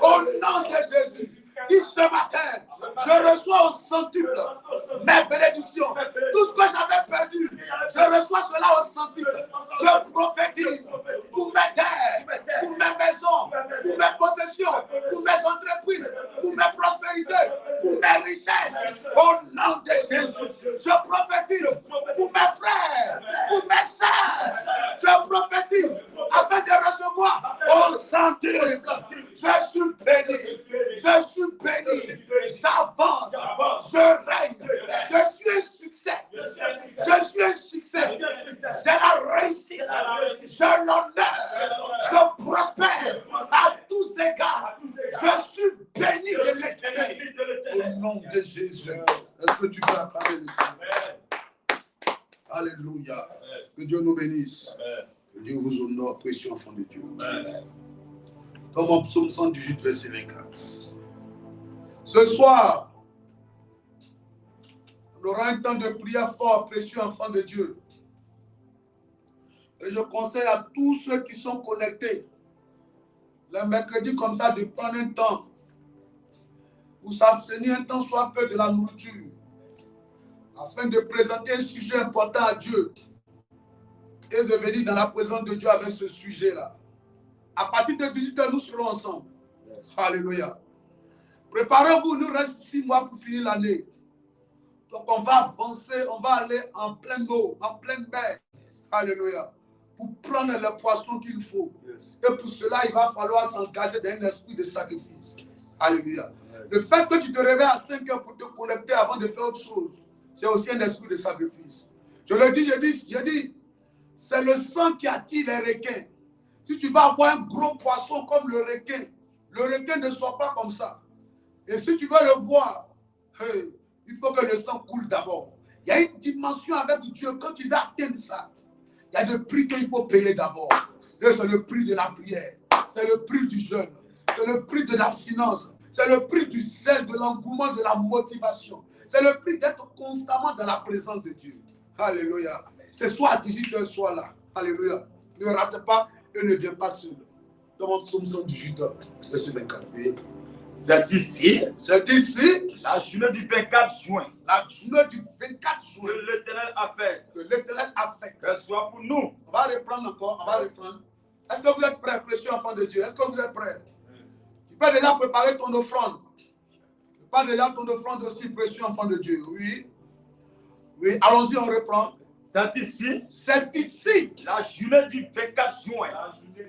Au nom de Jésus, dis ce matin, je reçois au centuple mes bénédictions. Tout ce que j'avais perdu, je reçois cela au centuple. Je prophétise pour mes terres, pour mes maisons, pour mes possessions, pour mes entreprises, pour mes prospérités, pour mes richesses. Au nom de Jésus, je prophétise pour mes frères, pour mes sœurs. Je prophétise afin de recevoir au centuple. Je suis béni. Je suis béni. J'avance. Je règne. Je suis un succès. Je suis un succès. J'ai la réussite. J'ai l'honneur. Je prospère à tous égards. Je suis béni de l'Éternel. Au nom de Jésus. Est-ce que tu peux acclamer le Seigneur? Alléluia. Que Dieu nous bénisse. Que Dieu vous honore, précieux enfant de Dieu. Comme en psaume 118, verset 24. Ce soir, on aura un temps de prière fort, précieux enfant de Dieu. Et je conseille à tous ceux qui sont connectés, le mercredi comme ça, de prendre un temps pour s'abstenir un temps soit peu de la nourriture, afin de présenter un sujet important à Dieu et de venir dans la présence de Dieu avec ce sujet-là. À partir de 18h, nous serons ensemble. Yes. Alléluia. Préparez-vous, nous reste 6 mois pour finir l'année. Donc on va avancer, on va aller en pleine eau, en pleine mer. Yes. Alléluia. Pour prendre les poissons qu'il faut. Yes. Et pour cela, il va falloir s'engager dans un esprit de sacrifice. Yes. Alléluia. Yes. Le fait que tu te réveilles à 5h pour te connecter avant de faire autre chose, c'est aussi un esprit de sacrifice. Je le dis, je dis, c'est le sang qui attire les requins. Si tu vas avoir un gros poisson comme le requin ne soit pas comme ça. Et si tu veux le voir, il faut que le sang coule d'abord. Il y a une dimension avec Dieu. Quand tu vas atteindre ça, il y a des prix qu'il faut payer d'abord. C'est le prix de la prière. C'est le prix du jeûne. C'est le prix de l'abstinence. C'est le prix du zèle, de l'engouement, de la motivation. C'est le prix d'être constamment dans la présence de Dieu. Alléluia. C'est soit à 18h, soit là. Alléluia. Ne rate pas et ne viens pas seul. Dans mon psaume 118, verset 24. C'est ici la journée du 24 juin. La journée du 24 juin. Que l'Éternel a fait. Que l'Éternel a fait. Que ce soit pour nous. On va reprendre encore. On va reprendre. Est-ce que vous êtes prêts, précieux enfant de Dieu? Est-ce que vous êtes prêts? Tu peux déjà préparer ton offrande. Prépare déjà ton offrande aussi, précieux enfant de Dieu. Oui. Oui, allons-y, on reprend. C'est ici la journée du 24 juin.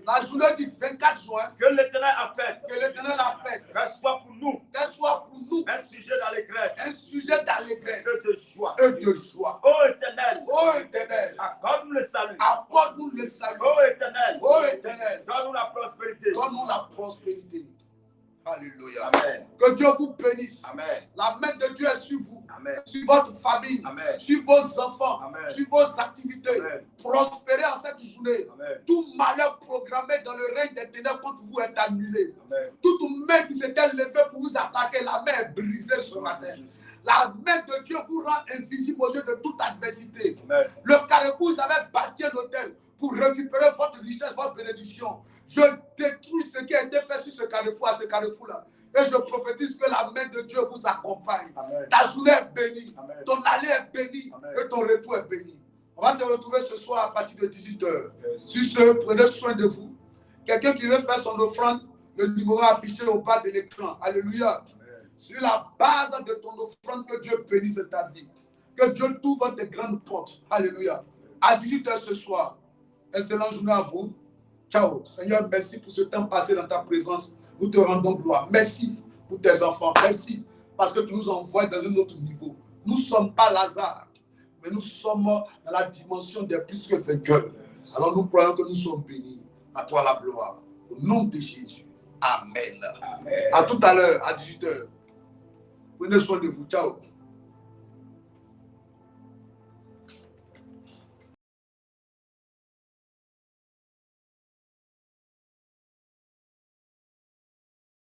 La journée du 24 juin que l'Éternel a faite. Que l'Éternel a faite. Qu'elle soit pour nous. Qu'elle soit pour nous. Un sujet d'allégresse. Un sujet d'allégresse. Et de joie. Et de joie. Ô Éternel. Ô Éternel. Accorde-nous le salut. Accorde-nous le salut. Ô Éternel. Ô Éternel. Donne-nous la prospérité. Donne-nous la prospérité. Alléluia. Amen. Que Dieu vous bénisse. Amen. La main de Dieu est sur vous. Amen. Sur votre famille. Amen. Sur vos enfants. Amen. Sur vos activités. Amen. Prospérez en cette journée. Amen. Tout malheur programmé dans le règne des ténèbres contre vous est annulé. Amen. Toute main qui s'était levée pour vous attaquer, la main est brisée ce matin. La main de Dieu vous rend invisible aux yeux de toute adversité. Amen. Le carrefour, vous avez bâti un hôtel pour récupérer votre richesse, votre bénédiction. Je détruis ce qui a été fait sur ce carrefour, à ce carrefour-là. Et je prophétise que la main de Dieu vous accompagne. Amen. Ta journée est bénie. Amen. Ton allée est bénie. Amen. Et ton retour est béni. On va se retrouver ce soir à partir de 18h. Sur ce, prenez soin de vous. Quelqu'un qui veut faire son offrande, le numéro affiché au bas de l'écran. Alléluia. Amen. Sur la base de ton offrande, que Dieu bénisse ta vie. Que Dieu t'ouvre tes grandes portes. Alléluia. À 18h ce soir. Excellente journée à vous. Ciao. Seigneur, merci pour ce temps passé dans ta présence. Nous te rendons gloire. Merci pour tes enfants. Merci parce que tu nous envoies dans un autre niveau. Nous ne sommes pas Lazare, mais nous sommes dans la dimension des plus que vainqueurs. Alors nous croyons que nous sommes bénis. À toi la gloire. Au nom de Jésus. Amen. Amen. À tout à l'heure, à 18h. Prenez soin de vous. Ciao.